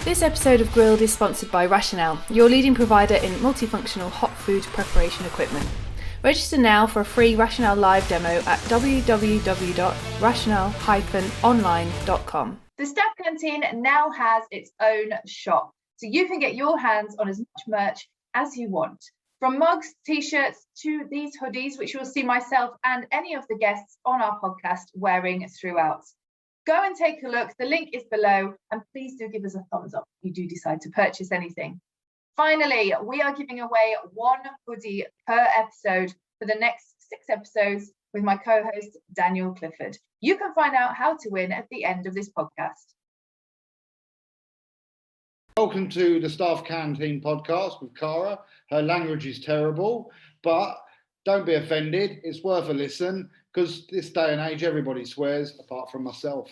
This episode of Grilled is sponsored by Rationale, your leading provider in multifunctional hot food preparation equipment. Register now for a free Rationale live demo at www.rationale-online.com. The Staff Canteen now has its own shop, so you can get your hands on as much merch as you want. From mugs, t-shirts to these hoodies, which you'll see myself and any of the guests on our podcast wearing throughout. Go and take a look. The link is below, and please do give us a thumbs up if you do decide to purchase anything. Finally, we are giving away one hoodie per episode for the next 6 episodes with my co-host, Daniel Clifford. You can find out how to win at the end of this podcast. Welcome to the Staff Canteen podcast with Cara. Her language is terrible, but don't be offended. It's worth a listen because this day and age, everybody swears apart from myself.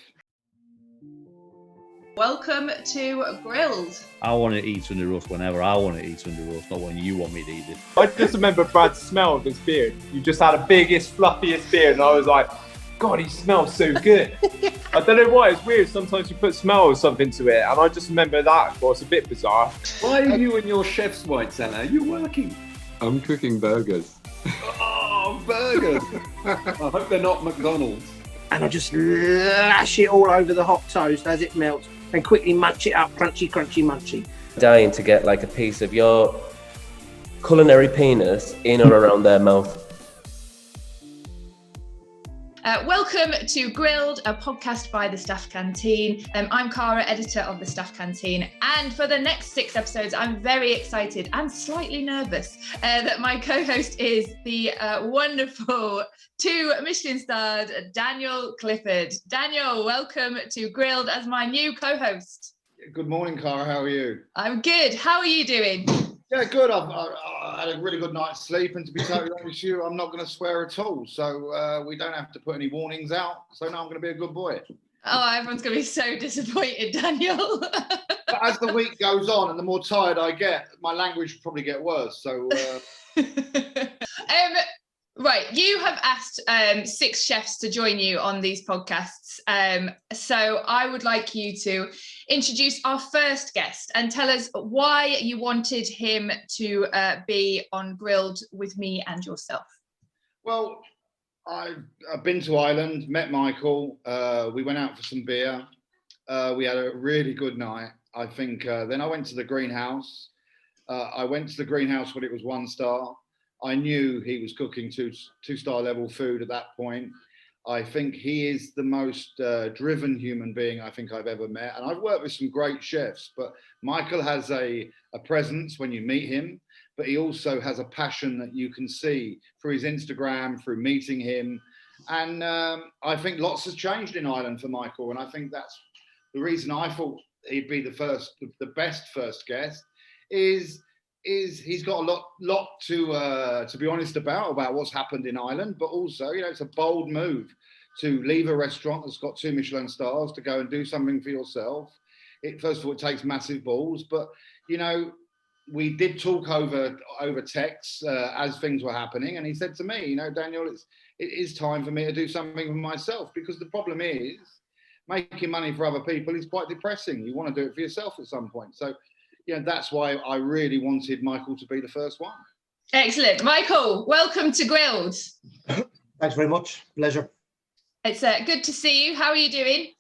Welcome to Grilled. I want to eat under roast whenever I want to eat under roast, not when you want me to eat it. I just remember Brad's smell of his beard. You just had a biggest, fluffiest beard, and I was like, God, he smells so good. I don't know why, it's weird. Sometimes you put smell or something to it, and I just remember that. Well, it's a bit bizarre. Why are you in your chef's white cellar? You're working. I'm cooking burgers. Oh, burgers. I hope they're not McDonald's. And I just lash it all over the hot toast as it melts and quickly munch it up, crunchy, crunchy, munchy. Dying to get like a piece of your culinary penis in or around their mouth. Welcome to Grilled, a podcast by the Staff Canteen. I'm Cara, editor of the Staff Canteen, and for the next 6 episodes, I'm very excited and slightly nervous that my co-host is the wonderful Two Michelin-starred Daniel Clifford. Daniel, welcome to Grilled as my new co-host. Good morning, Cara. How are you? I'm good. How are you doing? Yeah, good. I had a really good night's sleep, and to be totally honest with you, I'm not going to swear at all. So we don't have to put any warnings out. So now I'm going to be a good boy. Oh, everyone's going to be so disappointed, Daniel. But as the week goes on and the more tired I get, my language will probably get worse. So. Right, you have asked 6 chefs to join you on these podcasts. So I would like you to introduce our first guest and tell us why you wanted him to be on Grilled with me and yourself. Well, I've been to Ireland, met Michael. We went out for some beer. We had a really good night. I think then I went to the greenhouse. I went to the greenhouse when it was 1 star. I knew he was cooking 2-star level food at that point. I think he is the most driven human being I think I've ever met. And I've worked with some great chefs, but Michael has a presence when you meet him, but he also has a passion that you can see through his Instagram, through meeting him. And I think lots has changed in Ireland for Michael. And I think that's the reason I thought he'd be the best first guest is he's got a lot to be honest about what's happened in Ireland, but also, it's a bold move to leave a restaurant that's got 2 Michelin stars to go and do something for yourself. First of all, it takes massive balls, but we did talk over text as things were happening, and he said to me, Daniel, it is time for me to do something for myself, because the problem is making money for other people is quite depressing. You want to do it for yourself at some point. So that's why I really wanted Michael to be the first one. Excellent. Michael, welcome to Grilled. Thanks very much. Pleasure. It's good to see you. How are you doing?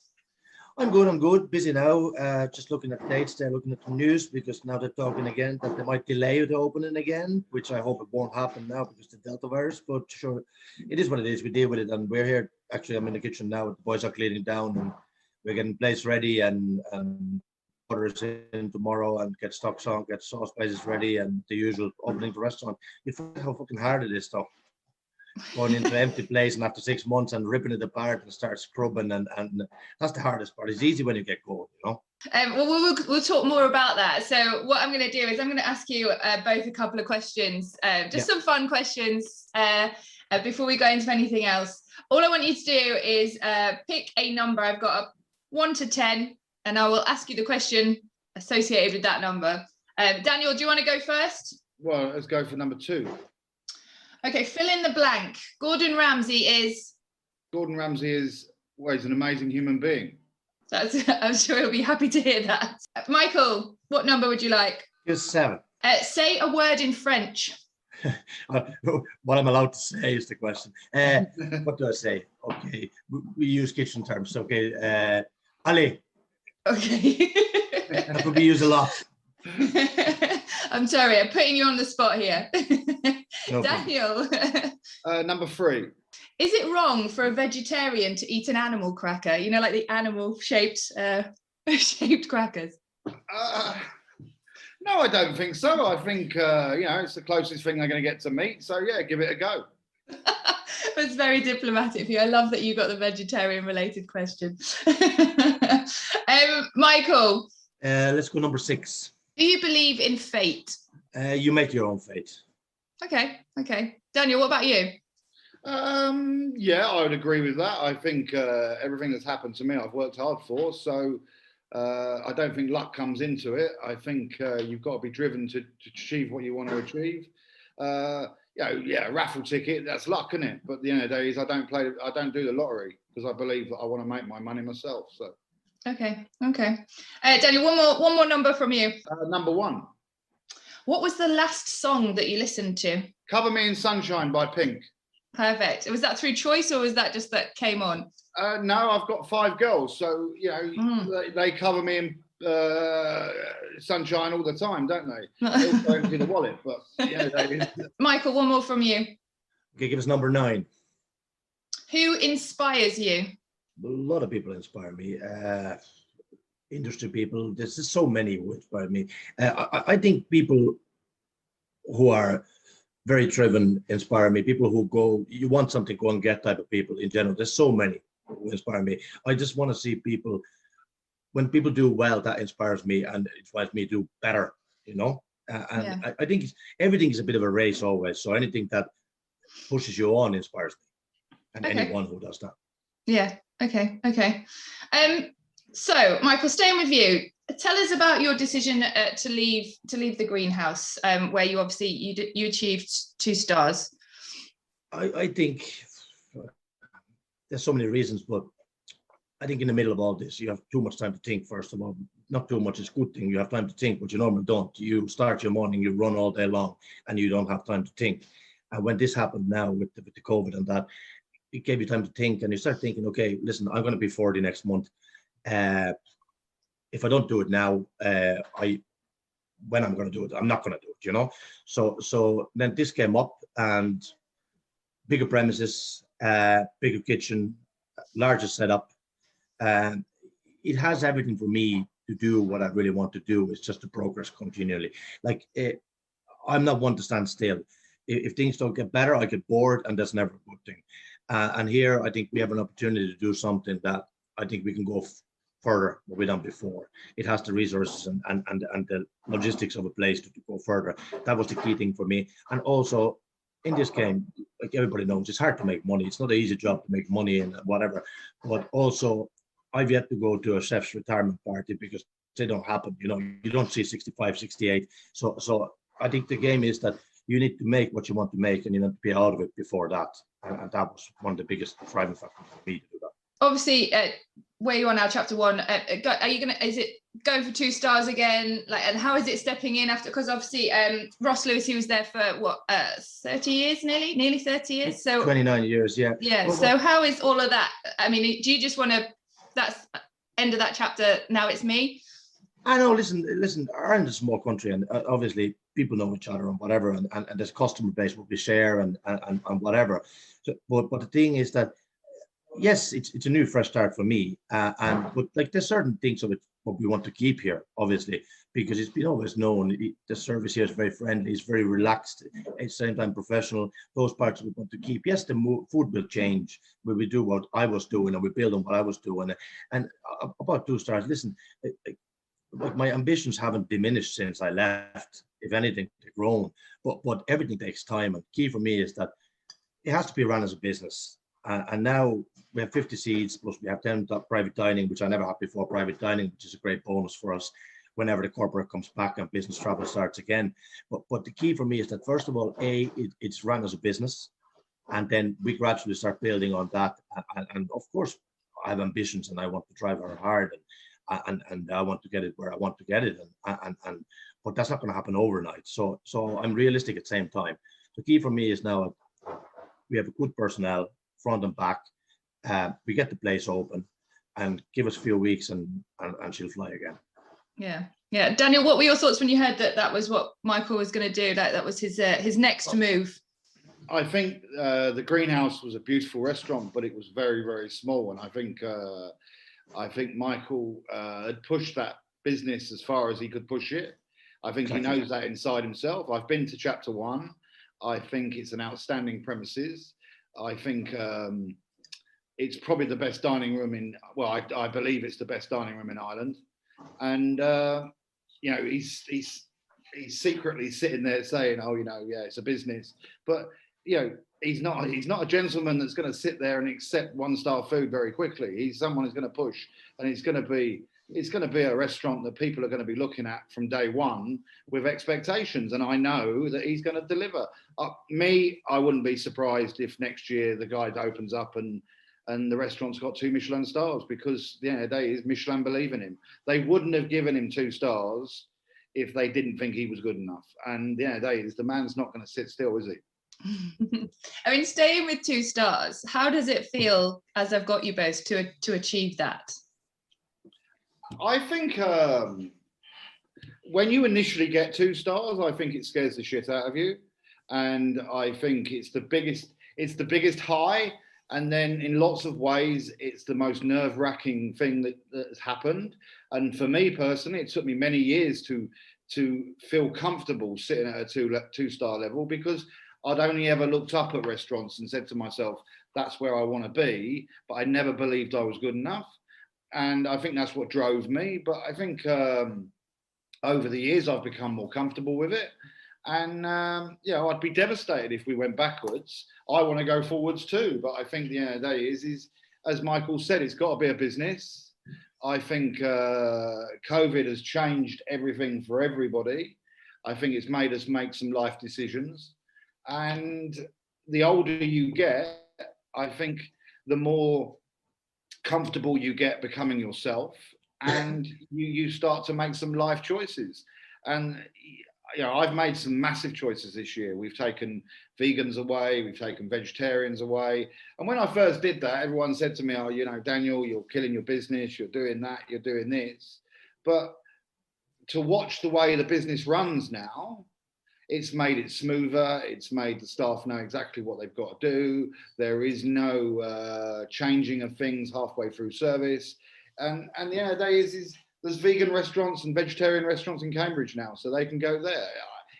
I'm good. Busy now. Just looking at dates there, looking at the news, because now they're talking again that they might delay the opening again, which I hope it won't happen now because of the Delta virus. But sure, it is what it is. We deal with it, and we're here. Actually, I'm in the kitchen now. The boys are cleaning down, and we're getting place ready and orders in tomorrow and get stocks on, get sauce bases ready, and the usual opening the restaurant. You forget how fucking hard it is, though. Going into an empty place and after 6 months and ripping it apart and start scrubbing, and that's the hardest part. It's easy when you get going, Well, we'll talk more about that. So what I'm going to do is I'm going to ask you both a couple of questions, some fun questions before we go into anything else. All I want you to do is pick a number. I've got a 1 to 10. And I will ask you the question associated with that number. Daniel, do you want to go first? Well, let's go for number 2. Okay, fill in the blank. Gordon Ramsay is? Gordon Ramsay is, he's an amazing human being. I'm sure he'll be happy to hear that. Michael, what number would you like? Here's 7. Say a word in French. What I'm allowed to say is the question. What do I say? Okay, we use kitchen terms. Okay, allez. Okay. That would be used a lot. I'm sorry, I'm putting you on the spot here. No Daniel. Number 3. Is it wrong for a vegetarian to eat an animal cracker? You know, like the animal shaped crackers. No, I don't think so. I think, it's the closest thing they're going to get to meat. So, yeah, give it a go. That's very diplomatic of you. I love that you got the vegetarian related question. Michael. Let's go number 6. Do you believe in fate? You make your own fate. Okay. Daniel, what about you? Yeah, I would agree with that. I think everything that's happened to me, I've worked hard for. So I don't think luck comes into it. I think you've got to be driven to achieve what you want to achieve. A raffle ticket, that's luck, isn't it? But at the end of the day, I don't do the lottery because I believe that I want to make my money myself. So. Okay. Daniel, one more number from you. Number 1. What was the last song that you listened to? Cover Me in Sunshine by Pink. Perfect. Was that through choice or was that just that came on? No, I've got 5 girls, so they cover me in sunshine all the time, don't they? They also empty the wallet, but Michael, one more from you. Okay, give us number 9. Who inspires you? A lot of people inspire me. Industry people. There's just so many who inspire me. I think people who are very driven inspire me. People who go, you want something, go and get type of people in general. There's so many who inspire me. I just want to see people, when people do well, that inspires me and it inspires me to do better, I think everything is a bit of a race always. So anything that pushes you on inspires me, and anyone who does that. Yeah. Okay. So Michael, staying with you, tell us about your decision to leave the greenhouse, where you obviously you achieved 2 stars. I think there's so many reasons, but I think in the middle of all this, you have too much time to think. First of all, not too much is a good thing. You have time to think, but you normally don't. You start your morning, you run all day long, and you don't have time to think. And when this happened now with the COVID and that, it gave you time to think, and you start thinking, okay, listen, I'm going to be 40 next month. If I don't do it now, when I'm going to do it, I'm not going to do it, So then this came up, and bigger premises, bigger kitchen, larger setup. It has everything for me to do what I really want to do. It's just to progress continually. I'm not one to stand still. If things don't get better, I get bored, and that's never a good thing. And here, I think we have an opportunity to do something that I think we can go further than we've done before. It has the resources and the logistics of a place to go further. That was the key thing for me. And also, in this game, like everybody knows, it's hard to make money. It's not an easy job to make money and whatever. But also, I've yet to go to a chef's retirement party because they don't happen. You don't see 65, 68. So I think the game is that you need to make what you want to make, and you need to be out of it before that. And that was one of the biggest driving factors for me to do that. Obviously, where you are now, chapter 1, is it going for 2 stars again? And how is it stepping in after? Because obviously, Ross Lewis, he was there for 30 years, nearly 30 years. So 29 years, yeah. Yeah. So how is all of that? I mean, do you just want to? That's end of that chapter. Now it's me. I know. Listen. Ireland is a small country, and obviously people know each other and whatever, and there's customer base what we share and whatever. So, but the thing is that, yes, it's a new fresh start for me, but there's certain things of it what we want to keep here, obviously, because it's been always known. The service here is very friendly, it's very relaxed, at the same time professional. Those parts we want to keep. Yes, the food will change. We will do what I was doing, and we build on what I was doing. And about 2 stars, listen, my ambitions haven't diminished since I left. If anything, they've grown. But everything takes time. And key for me is that it has to be run as a business. And now we have 50 seats, plus we have 10 private dining, which I never had before, private dining, which is a great bonus for us whenever the corporate comes back and business travel starts again. But the key for me is that, first of all, it's run as a business. And then we gradually start building on that. And of course, I have ambitions and I want to try very hard, and I want to get it where I want to get it, and but that's not going to happen overnight. So I'm realistic at the same time. The key for me is now we have a good personnel front and back. We get the place open, and give us a few weeks, and she'll fly again. Yeah. Daniel, what were your thoughts when you heard that was what Michael was going to do? Like that was his next move? I think the Greenhouse was a beautiful restaurant, but it was very, very small. And I think Michael had pushed that business as far as he could push it. I think he knows that inside himself. I've been to Chapter 1. I think it's an outstanding premises. I think it's probably the best dining room I believe it's the best dining room in Ireland. And, you know, he's secretly sitting there saying, oh, you know, yeah, it's a business. But, you know, he's not a gentleman that's going to sit there and accept one-star food very quickly. He's someone who's going to push, and it's going to be a restaurant that people are going to be looking at from day one with expectations. And I know that he's going to deliver. I wouldn't be surprised if next year the guy opens up and the restaurant's got 2 Michelin stars, because Michelin believe in him. They wouldn't have given him 2 stars if they didn't think he was good enough. And the man's not going to sit still, is he? I mean, staying with 2 stars, how does it feel as I've got you both to achieve that? I think when you initially get 2 stars, I think it scares the shit out of you, and I think it's the biggest high, and then in lots of ways it's the most nerve-wracking thing that has happened. And for me personally, it took me many years to feel comfortable sitting at a 2-star level, because I'd only ever looked up at restaurants and said to myself, that's where I want to be, but I never believed I was good enough. And I think that's what drove me. But I think over the years, I've become more comfortable with it. And, I'd be devastated if we went backwards. I want to go forwards too. But I think the end of the day is, as Michael said, it's got to be a business. I think COVID has changed everything for everybody. I think it's made us make some life decisions. And the older you get, I think the more comfortable you get becoming yourself, and you start to make some life choices. And I've made some massive choices this year. We've taken vegans away, we've taken vegetarians away. And when I first did that, everyone said to me, oh, Daniel, you're killing your business, you're doing that, you're doing this. But to watch the way the business runs now, it's made it smoother. It's made the staff know exactly what they've got to do. There is no changing of things halfway through service. And the end of the day is there's vegan restaurants and vegetarian restaurants in Cambridge now, so they can go there.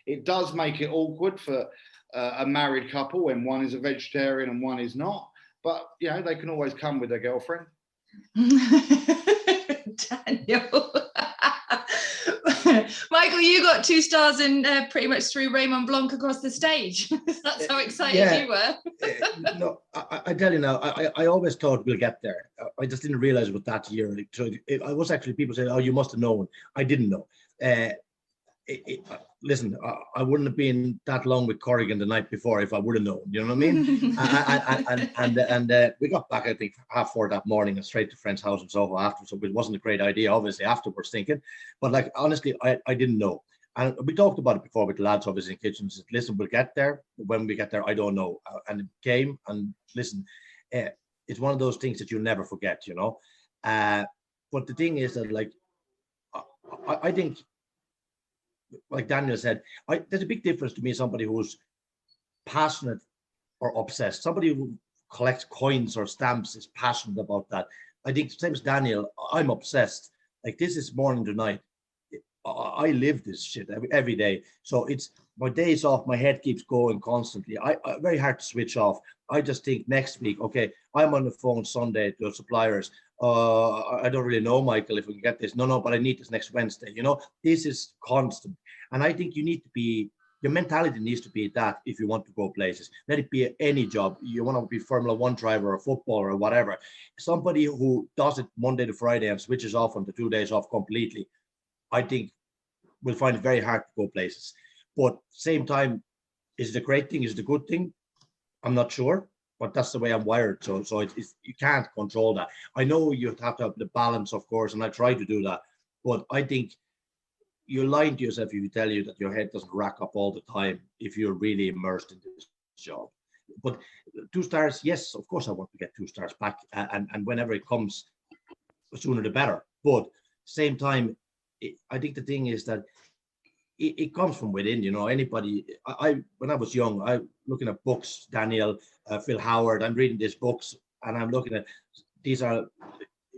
It does make it awkward for a married couple when one is a vegetarian and one is not. But, they can always come with their girlfriend. Daniel. Michael, you got 2 stars and pretty much threw Raymond Blanc across the stage. That's how excited you were. No, I tell you now, I always thought we'll get there. I just didn't realize it was that year. I was actually, people saying, oh, you must have known. I didn't know. Listen, I wouldn't have been that long with Corrigan the night before if I would have known. You know what I mean? and we got back, I think, 4:30 that morning and straight to friend's house and so after. So it wasn't a great idea, obviously, afterwards thinking. But honestly, I didn't know. And we talked about it before with the lads, obviously, in kitchens. Said, listen, we'll get there. When we get there, I don't know. And it came. And listen, it's one of those things that you'll never forget, But the thing is that, I think, like Daniel said, there's a big difference to me, somebody who's passionate or obsessed. Somebody who collects coins or stamps is passionate about that. I think, same as Daniel, I'm obsessed. Like, this is morning to night. I live this shit every day. So it's my days off, my head keeps going constantly. I very hard to switch off. I just think next week, okay, I'm on the phone Sunday to suppliers. I don't really know, Michael, if we can get this. No, but I need this next Wednesday. This is constant. And I think your mentality needs to be that if you want to go places. Let it be any job. You want to be Formula 1 driver or footballer or whatever. Somebody who does it Monday to Friday and switches off on the 2 days off completely, I think will find it very hard to go places. But same time, is it a great thing? Is it a good thing? I'm not sure. but that's the way I'm wired. So it's you can't control that. I know you have to have the balance, of course, and I try to do that. But I think you're lying to yourself if you tell you that your head doesn't rack up all the time if you're really immersed in this job. But 2 stars, yes, of course I want to get 2 stars back, and whenever it comes, the sooner the better. But same time, I think the thing is that it comes from within. You know, anybody. When I was young, I looking at books, Daniel, Phil Howard. I'm reading these books, and I'm looking at these are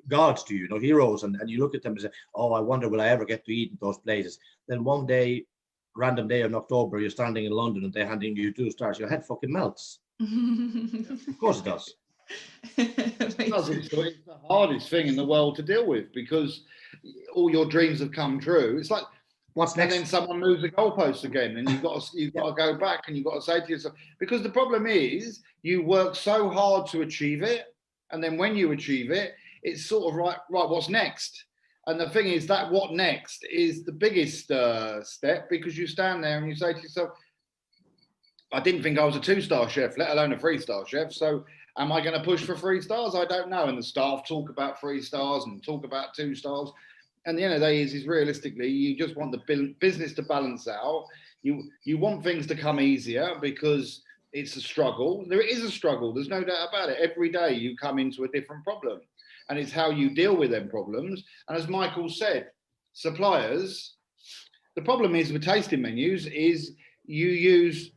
gods to you, you know, heroes, and you look at them and say, oh, I wonder will I ever get to eat in those places. Then one day, random day in October, you're standing in London and they're handing you 2 stars, your head fucking melts. Of course it does. It's the hardest thing in the world to deal with, because all your dreams have come true. It's like, what's next? And then someone moves the goalpost again, and you've got to go back, and you've got to say to yourself, because the problem is you work so hard to achieve it, and then when you achieve it, it's sort of right, what's next? And the thing is that what next is the biggest step, because you stand there and you say to yourself, I didn't think I was a 2-star chef, let alone a 3-star chef. So am I going to push for 3 stars? I don't know. And the staff talk about 3 stars and talk about 2 stars. And the end of the day is realistically, you just want the business to balance out. You want things to come easier because it's a struggle. There is a struggle. There's no doubt about it. Every day you come into a different problem, and it's how you deal with them problems. And as Michael said, suppliers, the problem is with tasting menus is you use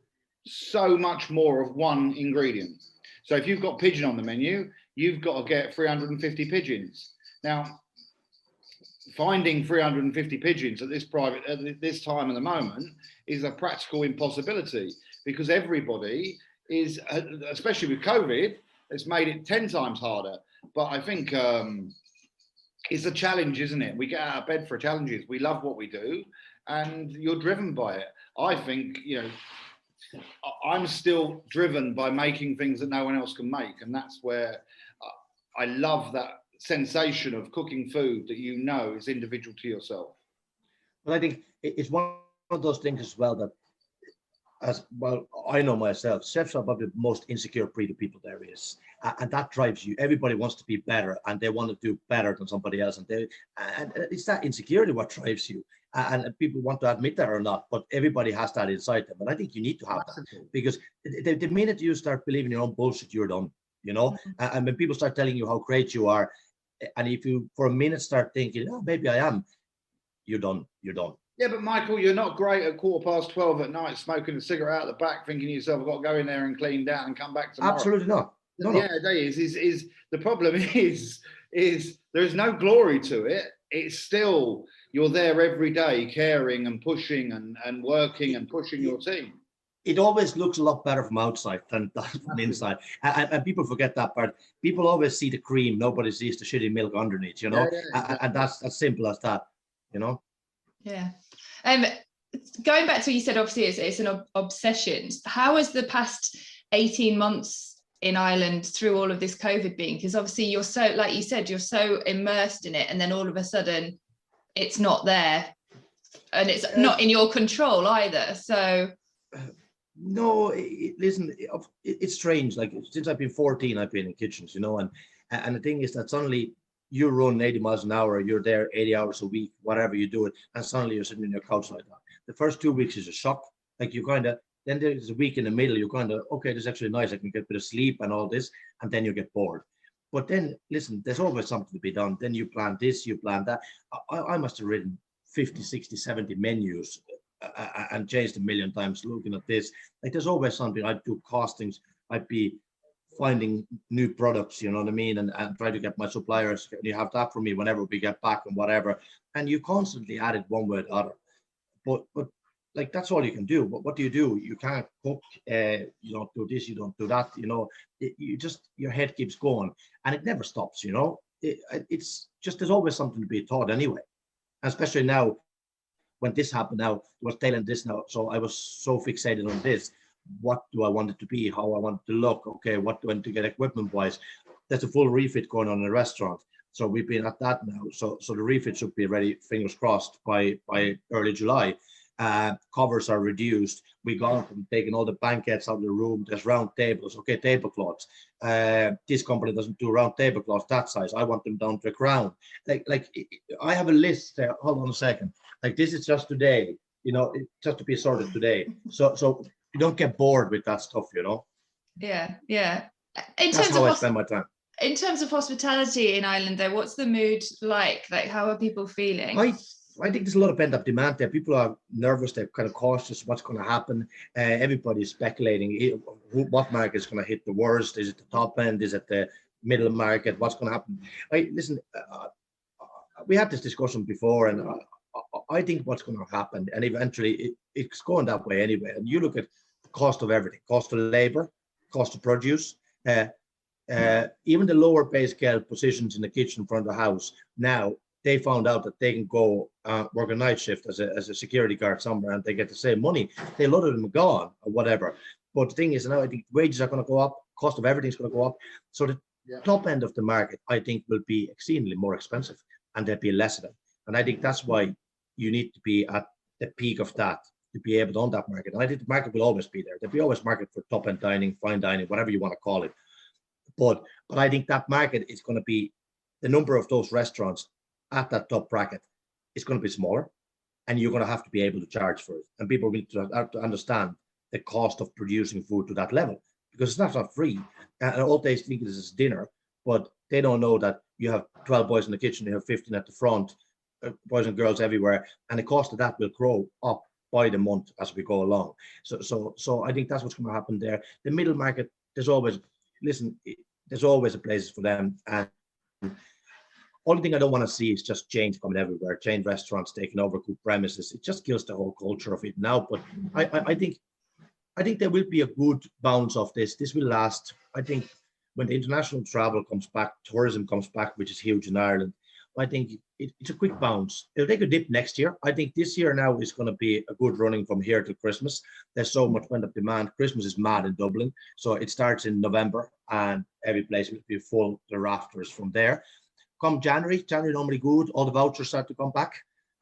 so much more of one ingredient. So if you've got pigeon on the menu, you've got to get 350 pigeons. Now, finding 350 pigeons at this time at the moment is a practical impossibility, because everybody is, especially with COVID, it's made it 10 times harder. But I think it's a challenge, isn't it? We get out of bed for challenges. We love what we do, and you're driven by it. I think, you know, I'm still driven by making things that no one else can make, and that's where I love that sensation of cooking food that you know is individual to yourself. Well, I think it's one of those things as well that, as well, I know myself, chefs are probably the most insecure breed of people there is, and that drives you. Everybody wants to be better, and they want to do better than somebody else, and it's that insecurity what drives you. And people want to admit that or not, but everybody has that inside them. And I think you need to have that, because the minute you start believing your own bullshit, you're done. You know, and when people start telling you how great you are, and if you for a minute start thinking, oh, maybe I am, you're done. You're done. Yeah, but Michael, you're not great at 12:15 at night smoking a cigarette out the back, thinking to yourself, I've got to go in there and clean down and come back tomorrow. Absolutely not. No, yeah, the day is the problem is there's no glory to it. It's still, you're there every day caring and pushing and working and pushing your team. It always looks a lot better from outside than from inside. And people forget that part. People always see the cream. Nobody sees the shitty milk underneath, you know? Yeah. And that's as simple as that, you know? Yeah. Going back to what you said, obviously it's an obsession. How has the past 18 months in Ireland through all of this COVID been? Because obviously you're so, like you said, you're so immersed in it, and then all of a sudden it's not there, and it's not in your control either. So... No, listen, it's strange. Like, since I've been 14, I've been in kitchens, you know, and the thing is that suddenly you run 80 miles an hour, you're there 80 hours a week, whatever you do it, and suddenly you're sitting on your couch like that. The first 2 weeks is a shock. Like, you kind of, then there's a week in the middle, you kind of, okay, this is actually nice, I can get a bit of sleep and all this, and then you get bored. But then, listen, there's always something to be done. Then you plan this, you plan that. I must have written 50, 60, 70 menus and changed a million times looking at this. Like, there's always something. I'd do costings, I'd be finding new products, you know what I mean, and try to get my suppliers, you have that for me whenever we get back and whatever, and you constantly add it one way or the other. But like, that's all you can do. But what do? You can't cook, you don't do this, you don't do that, you know. You just, your head keeps going, and it never stops, you know. It's just, there's always something to be taught anyway, especially now when this happened. Now was tailing this now, so I was so fixated on this. What do I want it to be? How I want it to look? Okay, what do I need to get equipment wise? There's a full refit going on in the restaurant, so we've been at that now. So the refit should be ready, fingers crossed, by early July. Covers are reduced. We gone from taking all the banquettes out of the room. There's round tables. Okay, tablecloths. This company doesn't do round tablecloths that size. I want them down to a crown. Like I have a list there. Hold on a second. Like this is just today. Just to be sorted today. So you don't get bored with that stuff. Yeah. That's how I spend my time. In terms of hospitality in Ireland, though, what's the mood like? Like, how are people feeling? I think there's a lot of pent-up demand there. People are nervous. They're kind of cautious. What's going to happen? Everybody's speculating what market is going to hit the worst. Is it the top end? Is it the middle market? What's going to happen? Listen, we had this discussion before, and I think what's going to happen, and eventually it's going that way anyway. And you look at the cost of everything: cost of labor, cost of produce. Even the lower pay scale positions in the kitchen front of the house now, they found out that they can go work a night shift as a security guard somewhere and they get the same money. A lot of them are gone or whatever. But the thing is, now I think wages are going to go up, cost of everything's going to go up. So the top end of the market, I think, will be exceedingly more expensive, and there'll be less of them. And I think that's why you need to be at the peak of that to be able to own that market. And I think the market will always be there. There'll be always market for top end dining, fine dining, whatever you want to call it. But I think that market is going to be, the number of those restaurants at that top bracket is going to be smaller, and you're going to have to be able to charge for it. And people need to have to understand the cost of producing food to that level, because it's not free. And all they think is it's dinner, but they don't know that you have 12 boys in the kitchen, you have 15 at the front, boys and girls everywhere, and the cost of that will grow up by the month as we go along. So I think that's what's going to happen there. The middle market, there's always a place for them. And only thing I don't want to see is just chains coming everywhere, chain restaurants taking over good premises. It just kills the whole culture of it now. But I think there will be a good bounce of this. This will last. I think when the international travel comes back, tourism comes back, which is huge in Ireland, I think it's a quick bounce. It'll take a dip next year. I think this year now is going to be a good running from here to Christmas. There's so much pent-up demand. Christmas is mad in Dublin. So it starts in November and every place will be full to rafters from there. Come January normally good. All the vouchers start to come back.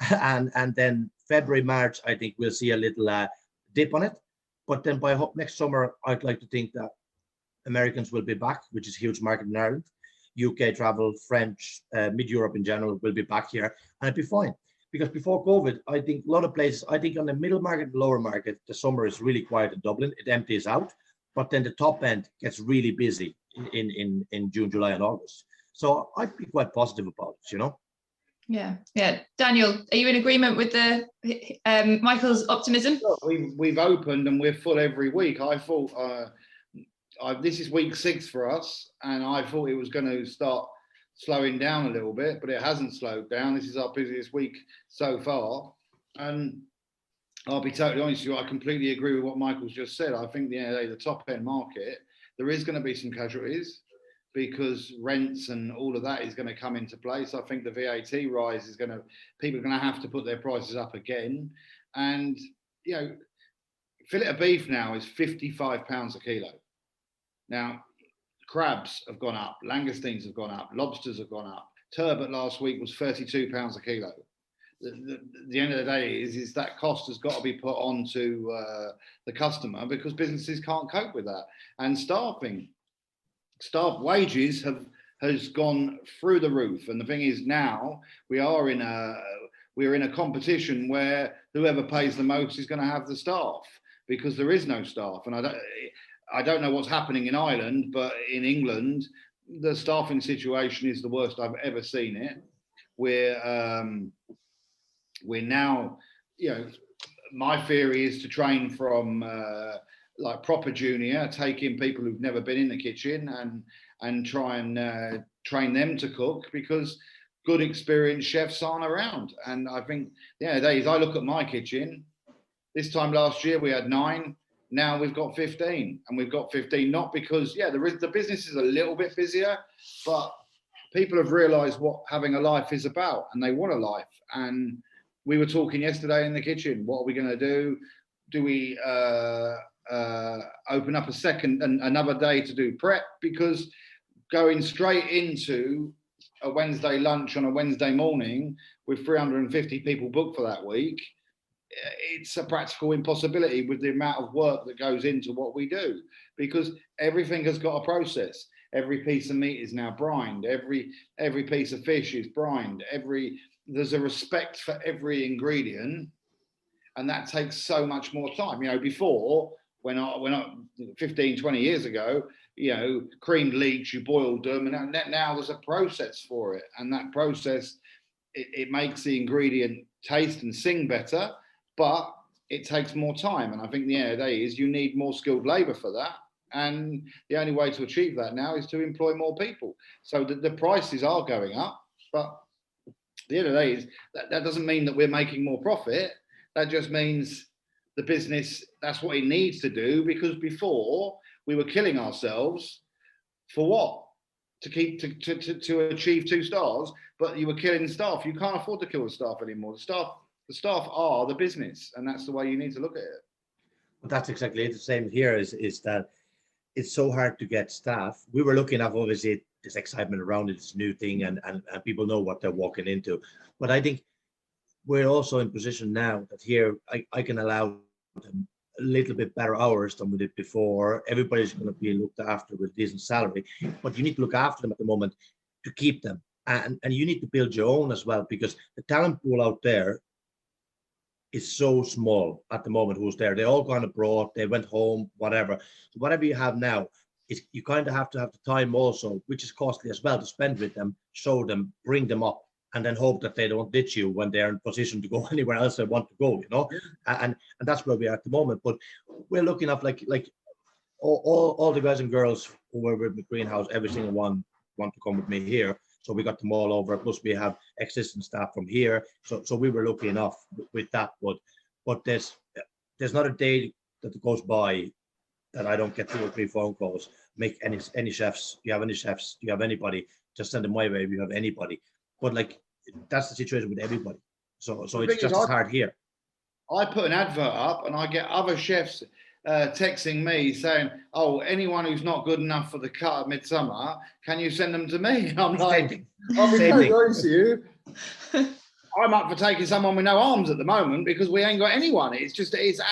And then February, March, I think we'll see a little dip on it. But then by next summer, I'd like to think that Americans will be back, which is a huge market in Ireland. UK travel, French, mid-Europe in general will be back here, and it'll be fine. Because before COVID, I think a lot of places, I think on the middle market and lower market, the summer is really quiet in Dublin. It empties out, but then the top end gets really busy in June, July, and August. So I'd be quite positive about it, Yeah. Daniel, are you in agreement with the Michael's optimism? We've opened and we're full every week. I thought this is week 6 for us, and I thought it was going to start slowing down a little bit, but it hasn't slowed down. This is our busiest week so far, and I'll be totally honest with you, I completely agree with what Michael's just said. I think the top end market, there is going to be some casualties because rents and all of that is going to come into place. I think the VAT rise is people are going to have to put their prices up again. And, fillet of beef now is £55 a kilo. Now, crabs have gone up, langoustines have gone up, lobsters have gone up. Turbot last week was £32 a kilo. The end of the day is that cost has got to be put on to the customer because businesses can't cope with that. And staff wages has gone through the roof. And the thing is now we're in a competition where whoever pays the most is going to have the staff because there is no staff. And I don't know what's happening in Ireland, but in England, the staffing situation is the worst I've ever seen it. We're now, my theory is to train from like proper junior, take in people who've never been in the kitchen and try and train them to cook because good experienced chefs aren't around. And I think, I look at my kitchen, this time last year we had 9, now we've got 15, and we've got 15 not because, the business is a little bit busier, but people have realised what having a life is about and they want a life. And we were talking yesterday in the kitchen, what are we going to do? Do we open up another day to do prep? Because going straight into a Wednesday lunch on a Wednesday morning with 350 people booked for that week, it's a practical impossibility with the amount of work that goes into what we do, because everything has got a process. Every piece of meat is now brined. Every piece of fish is brined. There's a respect for every ingredient, and that takes so much more time. You know, before, when I 15, 20 years ago, you know, creamed leeks, you boiled them, and now there's a process for it, and that process it makes the ingredient taste and sing better, but it takes more time. And I think the end of the day is you need more skilled labour for that. And the only way to achieve that now is to employ more people. So the prices are going up, but the end of the day is that doesn't mean that we're making more profit. That just means the business, that's what it needs to do, because before we were killing ourselves for what? To achieve 2 stars, but you were killing staff. You can't afford to kill the staff anymore. The staff are the business, and that's the way you need to look at it. But that's exactly it. The same here is that it's so hard to get staff. We were looking at obviously this excitement around it, this new thing, and people know what they're walking into. But I think we're also in position now that here I can allow them a little bit better hours than we did before. Everybody's going to be looked after with decent salary, but you need to look after them at the moment to keep them. And you need to build your own as well, because the talent pool out there is so small at the moment who's there. They all gone abroad, they went home, whatever. So whatever you have now, is you kind of have to have the time also, which is costly as well, to spend with them, show them, bring them up, and then hope that they don't ditch you when they're in position to go anywhere else they want to go, you know. And that's where we are at the moment. But we're looking at like all the guys and girls who were with the greenhouse, every single one want to come with me here. So we got them all over. Plus we have existing staff from here. So we were lucky enough with that. But there's not a day that goes by that I don't get 2 or 3 phone calls. Make any chefs? Do you have any chefs? Do you have anybody? Just send them my way if you have anybody. But like, that's the situation with everybody. So it's just as hard here. I put an advert up and I get other chefs texting me saying, "Oh, anyone who's not good enough for the cut at Midsummer, can you send them to me?" And I'm like, "I'll be very honest with you. I'm up for taking someone with no arms at the moment because we ain't got anyone." It's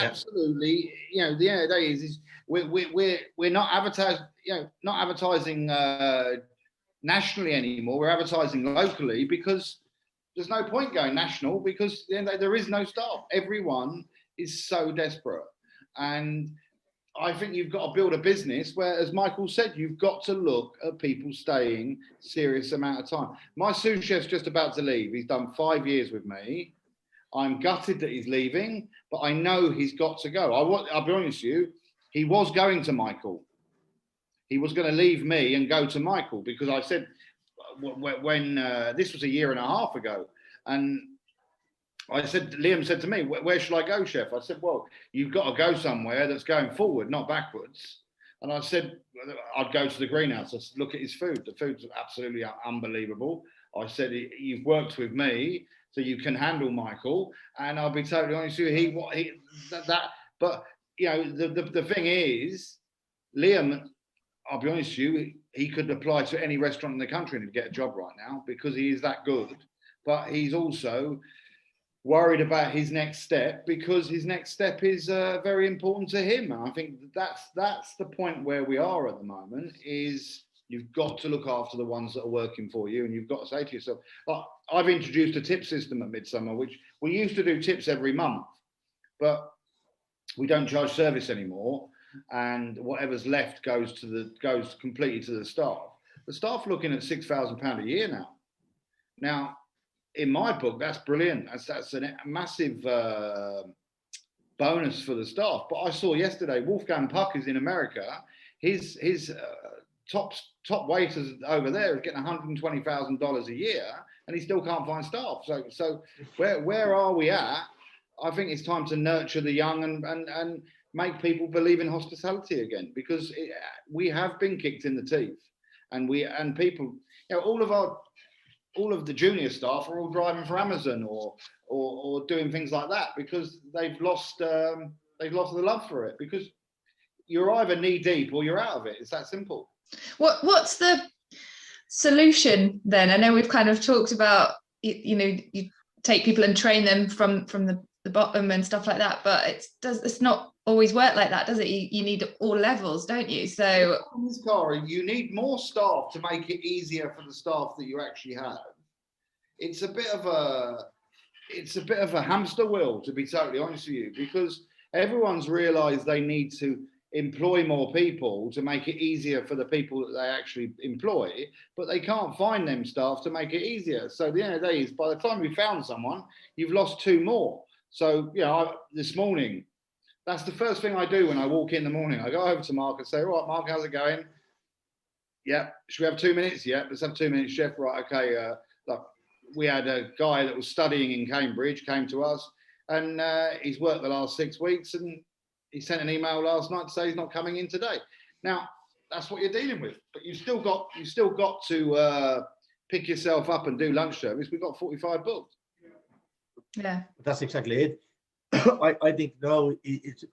absolutely, you know, the end of the day is we're not advertising nationally anymore. We're advertising locally because there's no point going national, because there is no staff. Everyone is so desperate. And I think you've got to build a business where, as Michael said, you've got to look at people staying serious amount of time. My sous chef's just about to leave. He's done 5 years with me. I'm gutted that he's leaving, but I know he's got to go. I'll be honest with you, he was going to Michael. He was going to leave me and go to Michael, because I said, when this was 1.5 years ago, and Liam said to me, "Where should I go, chef?" I said, "Well, you've got to go somewhere that's going forward, not backwards." And I said, I'd go to the greenhouse. I said, "Look at his food. The food's absolutely unbelievable." I said, "You've worked with me, so you can handle Michael." And I'll be totally honest with you, but you know, the thing is, Liam, I'll be honest with you, he could apply to any restaurant in the country and get a job right now because he is that good. But he's also worried about his next step, because his next step is very important to him. And I think that's the point where we are at the moment, is you've got to look after the ones that are working for you, and you've got to say to yourself, I've introduced a tip system at Midsummer, which we used to do tips every month, but we don't charge service anymore, and whatever's left goes completely to the staff. The staff are looking at £6,000 a year now. Now, in my book, that's brilliant. That's a massive bonus for the staff. But I saw yesterday, Wolfgang Puck is in America. His top waiters over there are getting $120,000 a year, and he still can't find staff. So where are we at? I think it's time to nurture the young and make people believe in hospitality again, because we have been kicked in the teeth, and people, you know, all of the junior staff are all driving for Amazon or doing things like that, because they've lost the love for it, because you're either knee deep or you're out of it. It's that simple. What's the solution then? I know we've kind of talked about, you know, you take people and train them from the the bottom and stuff like that, but it's not always work like that, does it? You need all levels, don't you? So Cara, you need more staff to make it easier for the staff that you actually have. It's a bit of a hamster wheel, to be totally honest with you, because everyone's realised they need to employ more people to make it easier for the people that they actually employ, but they can't find them staff to make it easier. So the end of the day is, by the time we found someone, you've lost 2 more. So, you know, this morning, that's the first thing I do when I walk in the morning. I go over to Mark and say, right, Mark, how's it going? Yeah. Should we have 2 minutes? Yeah, let's have 2 minutes, chef. Right, okay. Look, we had a guy that was studying in Cambridge, came to us, and he's worked the last 6 weeks, and he sent an email last night to say he's not coming in today. Now, that's what you're dealing with, but you've still got to pick yourself up and do lunch service. We've got 45 booked. Yeah, that's exactly it. I think no, it's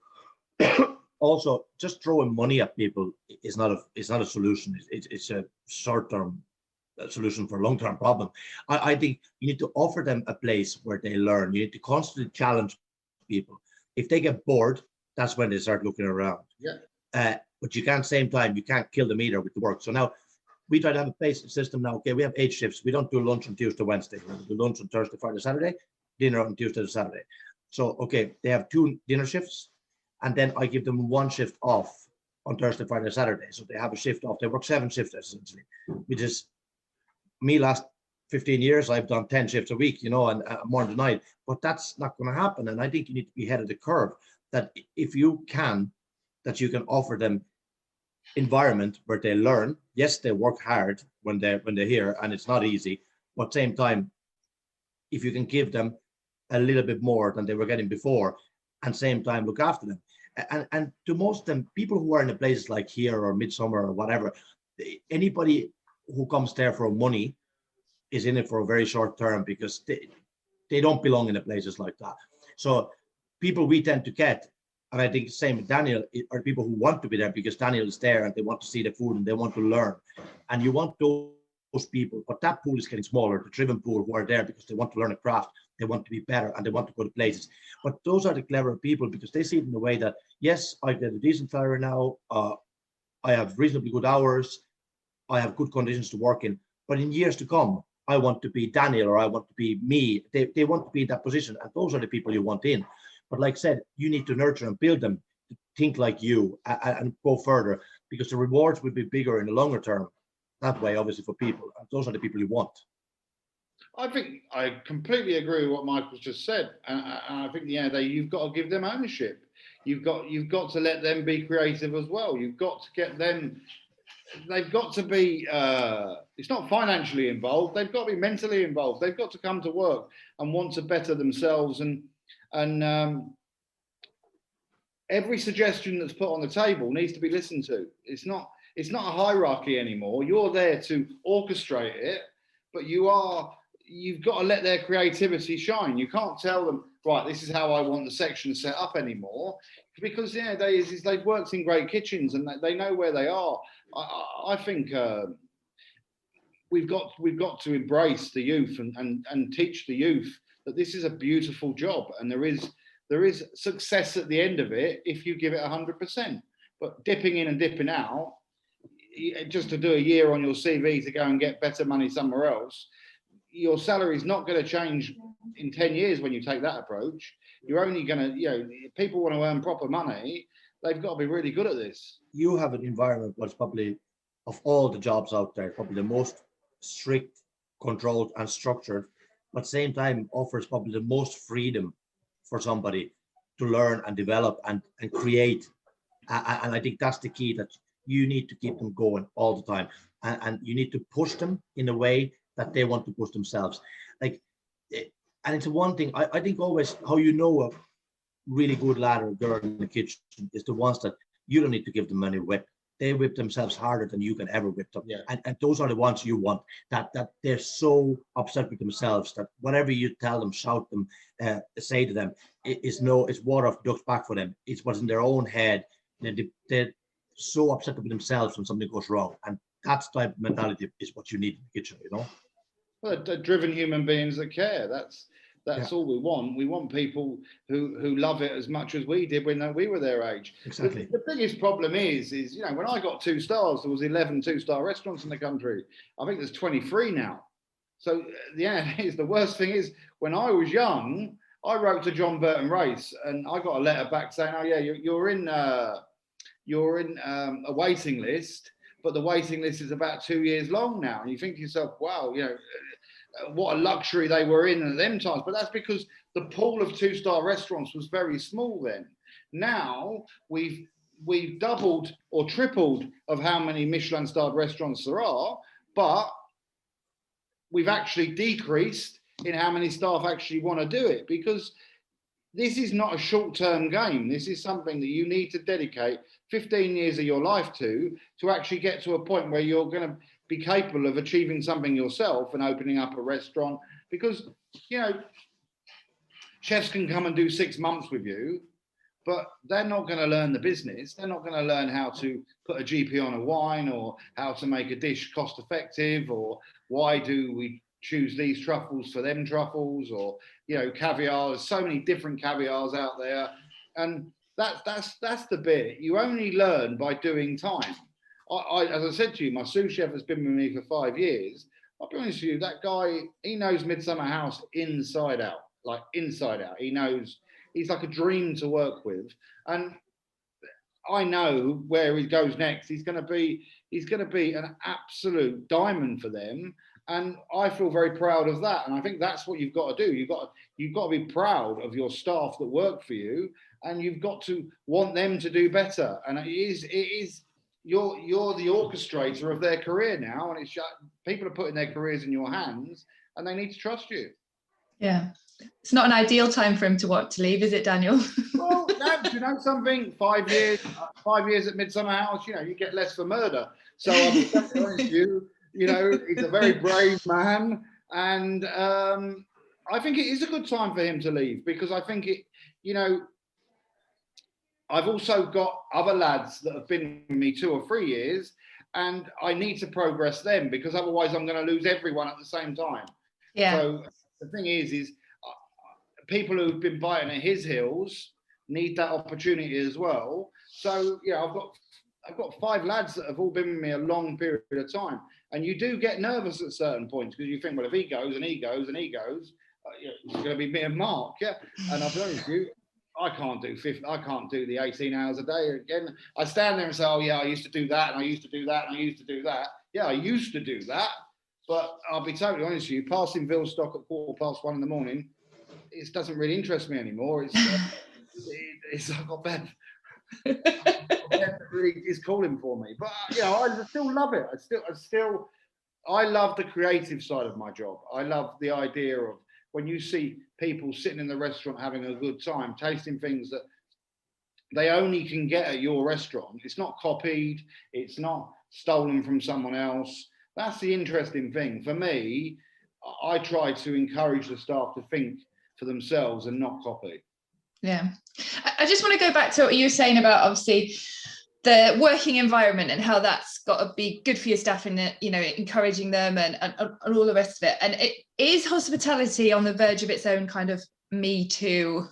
also just throwing money at people is not a solution. It's a short-term solution for a long-term problem. I think you need to offer them a place where they learn. You need to constantly challenge people. If they get bored, that's when they start looking around. Yeah. But you can't, same time, you can't kill them either with the work. So now we try to have a basic system now. Okay, we have 8 shifts. We don't do lunch on Tuesday, Wednesday. We do lunch on Thursday, Friday, Saturday, dinner on Tuesday to Saturday. So, okay, they have 2 dinner shifts, and then I give them 1 shift off on Thursday, Friday, Saturday. So they have a shift off. They work 7 shifts essentially, which is me. Last 15 years, I've done 10 shifts a week, you know, and more than night. But that's not going to happen. And I think you need to be ahead of the curve. That if you can, that you can offer them environment where they learn. Yes, they work hard when they're here, and it's not easy. But at the same time, if you can give them a little bit more than they were getting before, and same time look after them. And to most of them, people who are in the places like here or Midsummer or whatever, anybody who comes there for money is in it for a very short term, because they don't belong in the places like that. So people we tend to get, and I think the same with Daniel, are people who want to be there because Daniel is there and they want to see the food and they want to learn. And you want those people, but that pool is getting smaller, the driven pool who are there because they want to learn a craft, they want to be better, and they want to go to places. But those are the clever people, because they see it in the way that, yes, I get a decent salary now, I have reasonably good hours, I have good conditions to work in, but in years to come, I want to be Daniel, or I want to be me. They want to be in that position, and those are the people you want in. But like I said, you need to nurture and build them to think like you and go further, because the rewards will be bigger in the longer term that way, obviously, for people. And those are the people you want. I think I completely agree with what Michael's just said. And I think you've got to give them ownership. You've got to let them be creative as well. You've got to get them. They've got to be, it's not financially involved, they've got to be mentally involved. They've got to come to work and want to better themselves, and every suggestion that's put on the table needs to be listened to. It's not a hierarchy anymore. You're there to orchestrate it, but you've got to let their creativity shine. You can't tell them, right, this is how I want the section set up anymore, because they've worked in great kitchens and they know where they are. I think we've got to embrace the youth and teach the youth that this is a beautiful job, and there is success at the end of it if you give it 100%. But dipping in and dipping out, just to do a year on your CV to go and get better money somewhere else, your salary is not going to change in 10 years when you take that approach. You're only going to, if people want to earn proper money, they've got to be really good at this. You have an environment what's probably, of all the jobs out there, probably the most strict, controlled and structured, but at the same time offers probably the most freedom for somebody to learn and develop and create. And I think that's the key, that you need to keep them going all the time. And you need to push them in a way that they want to push themselves. And it's one thing, I think always how you know a really good lad or girl in the kitchen is the ones that you don't need to give them any whip. They whip themselves harder than you can ever whip them. Yeah. And those are the ones you want, that they're so upset with themselves that whatever you tell them, shout them, say to them, it's water off the duck's back for them. It's what's in their own head. They're so upset with themselves when something goes wrong. And that type of mentality is what you need in the kitchen, Well, they're driven human beings that care. That's all we want. We want people who love it as much as we did when we were their age. Exactly. The biggest problem is when I got 2 stars, there was 11 2-star restaurants in the country. I think there's 23 now. So the worst thing is when I was young, I wrote to John Burton Race and I got a letter back saying, "Oh yeah, you're in a waiting list, but the waiting list is about 2 years long now." And you think to yourself, "Wow, what a luxury they were in at them times." But that's because the pool of 2-star restaurants was very small then. Now we've doubled or tripled of how many Michelin-starred restaurants there are, but we've actually decreased in how many staff actually want to do it, because this is not a short-term game. This is something that you need to dedicate 15 years of your life to actually get to a point where you're going to be capable of achieving something yourself and opening up a restaurant. Because, chefs can come and do 6 months with you, but they're not going to learn the business. They're not going to learn how to put a GP on a wine, or how to make a dish cost effective, or why do we choose these truffles for them truffles, or caviar. There's so many different caviars out there, and that's the bit you only learn by doing time. As I said to you, my sous chef has been with me for 5 years. I'll be honest with you, that guy, he knows Midsummer House inside out, like inside out. He knows, he's like a dream to work with, and I know where he goes next. He's going to be an absolute diamond for them. And I feel very proud of that. And I think that's what you've got to do. You've got to be proud of your staff that work for you, and you've got to want them to do better. And it is you're the orchestrator of their career now, and people are putting their careers in your hands, and they need to trust you. Yeah, it's not an ideal time for him to want to leave, is it, Daniel? Well, do you know something? 5 years at Midsummer House, you get less for murder. So I'll be honest with you. He's a very brave man, and I think it is a good time for him to leave, because I think I've also got other lads that have been with me 2 or 3 years, and I need to progress them, because otherwise I'm going to lose everyone at the same time. Yeah. So the thing is people who've been biting at his heels need that opportunity as well. So I've got 5 lads that have all been with me a long period of time, and you do get nervous at certain points, because you think, well, if he goes and he goes and he goes, it's going to be me and Mark, yeah. And I'll be honest with you, I can't do the 18 hours a day again. I stand there and say, oh yeah, I used to do that, and I used to do that, and I used to do that. Yeah, I used to do that, but I'll be totally honest with you, passing Vilstock at 1:15 in the morning, it doesn't really interest me anymore. It's I've got bad. Really is calling for me, but I still love it. I love the creative side of my job. I love the idea of when you see people sitting in the restaurant having a good time, tasting things that they only can get at your restaurant. It's not copied, it's not stolen from someone else. That's the interesting thing for me. I try to encourage the staff to think for themselves and not copy. Yeah, I just want to go back to what you were saying about obviously the working environment and how that's got to be good for your staff, and encouraging them and all the rest of it. And it is hospitality on the verge of its own kind of Me Too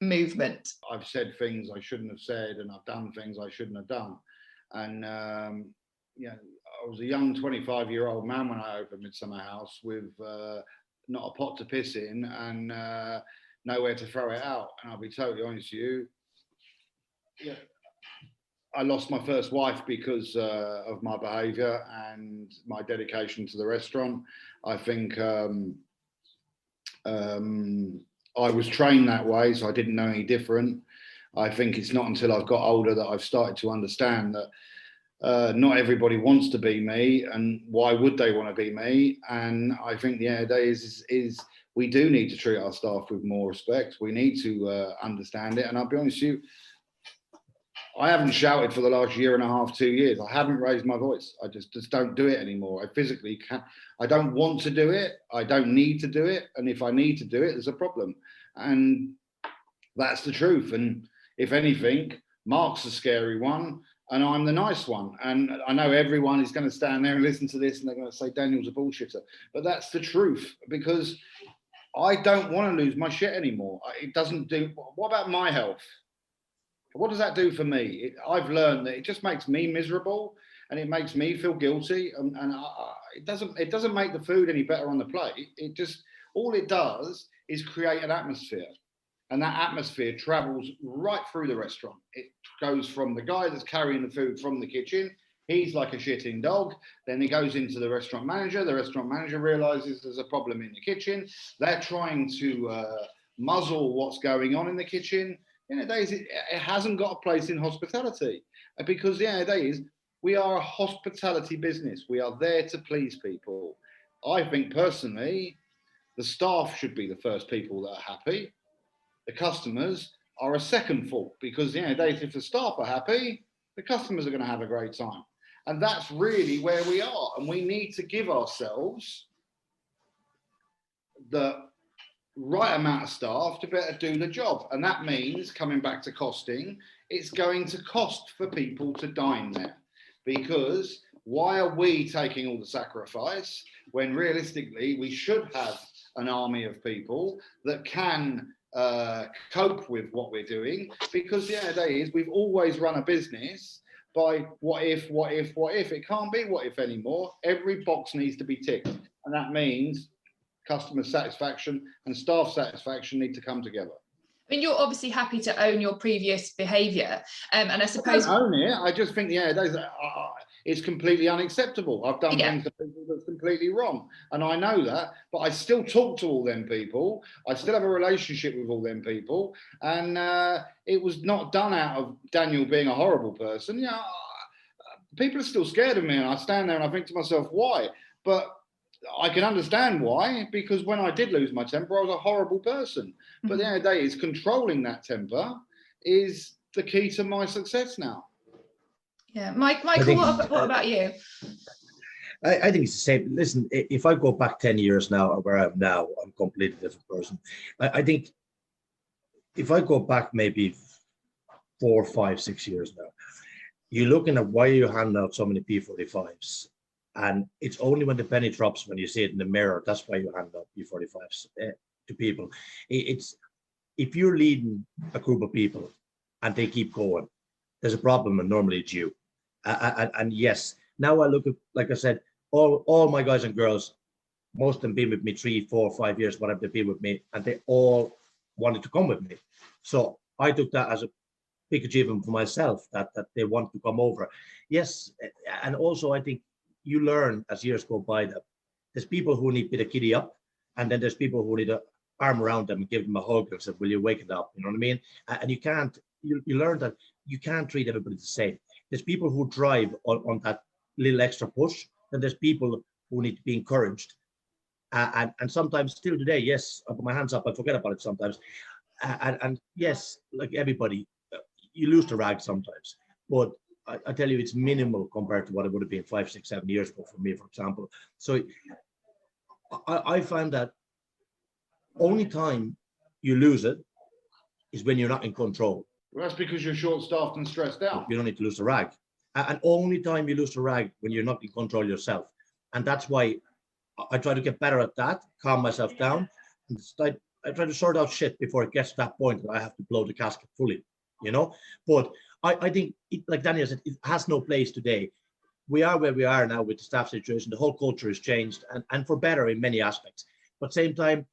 movement. I've said things I shouldn't have said, and I've done things I shouldn't have done. And I was a young 25-year-old man when I opened Midsummer House with not a pot to piss in and nowhere to throw it out. And I'll be totally honest with you, I lost my first wife because of my behaviour and my dedication to the restaurant. I think I was trained that way, so I didn't know any different. I think it's not until I've got older that I've started to understand that not everybody wants to be me, and why would they want to be me? And I think the end of the day is we do need to treat our staff with more respect. We need to understand it. And I'll be honest with you, I haven't shouted for the last year and a half, 2 years. I haven't raised my voice. I just don't do it anymore. I physically can't. I don't want to do it. I don't need to do it. And if I need to do it, there's a problem. And that's the truth. And if anything, Mark's the scary one and I'm the nice one. And I know everyone is going to stand there and listen to this and they're going to say Daniel's a bullshitter. But that's the truth, because I don't want to lose my shit anymore. It doesn't do. What about my health? What does that do for me? I've learned that it just makes me miserable, and it makes me feel guilty, and it doesn't make the food any better on the plate. It just, all it does is create an atmosphere, and that atmosphere travels right through the restaurant. It goes from the guy that's carrying the food from the kitchen. He's like a shitting dog. Then he goes into the restaurant manager. The restaurant manager realizes there's a problem in the kitchen. They're trying to muzzle what's going on in the kitchen. Nowadays, it hasn't got a place in hospitality, because nowadays we are a hospitality business. We are there to please people. I think personally, the staff should be the first people that are happy. The customers are a second fault, because nowadays, if the staff are happy, the customers are going to have a great time. And that's really where we are. And we need to give ourselves the right amount of staff to better do the job. And that means, coming back to costing, it's going to cost for people to dine there. Because why are we taking all the sacrifice when realistically we should have an army of people that can cope with what we're doing? Because nowadays we've always run a business by what if. It can't be what if anymore. Every box needs to be ticked. And that means customer satisfaction and staff satisfaction need to come together. I mean, you're obviously happy to own your previous behaviour, and I suppose I don't own it. I just think it's completely unacceptable. I've done things to people that's completely wrong, and I know that. But I still talk to all them people. I still have a relationship with all them people, and it was not done out of Daniel being a horrible person. People are still scared of me, and I stand there and I think to myself, why? But I can understand why, because when I did lose my temper, I was a horrible person. But at the end of the day, controlling that temper is the key to my success now. Yeah, Michael, what about you? I think it's the same. Listen, if I go back 10 years now, where I am now, I'm a completely different person. I think if I go back maybe 4, 5, 6 years now, you're looking at why you hand out so many P45s. And it's only when the penny drops, when you see it in the mirror, that's why you hand out P45s to people. It's if you're leading a group of people and they keep going, there's a problem, and normally it's you. And yes, now I look at, like I said, all my guys and girls, most of them been with me 3, 4, 5 years, whatever they've been with me, and they all wanted to come with me. So I took that as a big achievement for myself, that they want to come over. Yes, and also I think you learn as years go by that there's people who need a bit of giddy up, and then there's people who need an arm around them and give them a hug and say, will you wake it up? You know what I mean? And you can't, you learn that you can't treat everybody the same. There's people who drive on that little extra push, and there's people who need to be encouraged. And sometimes still today, yes, I put my hands up, I forget about it sometimes. And yes, like everybody, you lose the rag sometimes, but I tell you, it's minimal compared to what it would have been 5, 6, 7 years ago for me, for example. So I find that only time you lose it is when you're not in control. Well, that's because you're short-staffed and stressed out. You don't need to lose the rag. And only time you lose the rag when you're not in control yourself. And that's why I try to get better at that, calm myself down. And I try to sort out shit before it gets to that point where I have to blow the gasket fully, you know? But I think, like Daniel said, it has no place today. We are where we are now with the staff situation. The whole culture has changed, and for better in many aspects. But at the same time,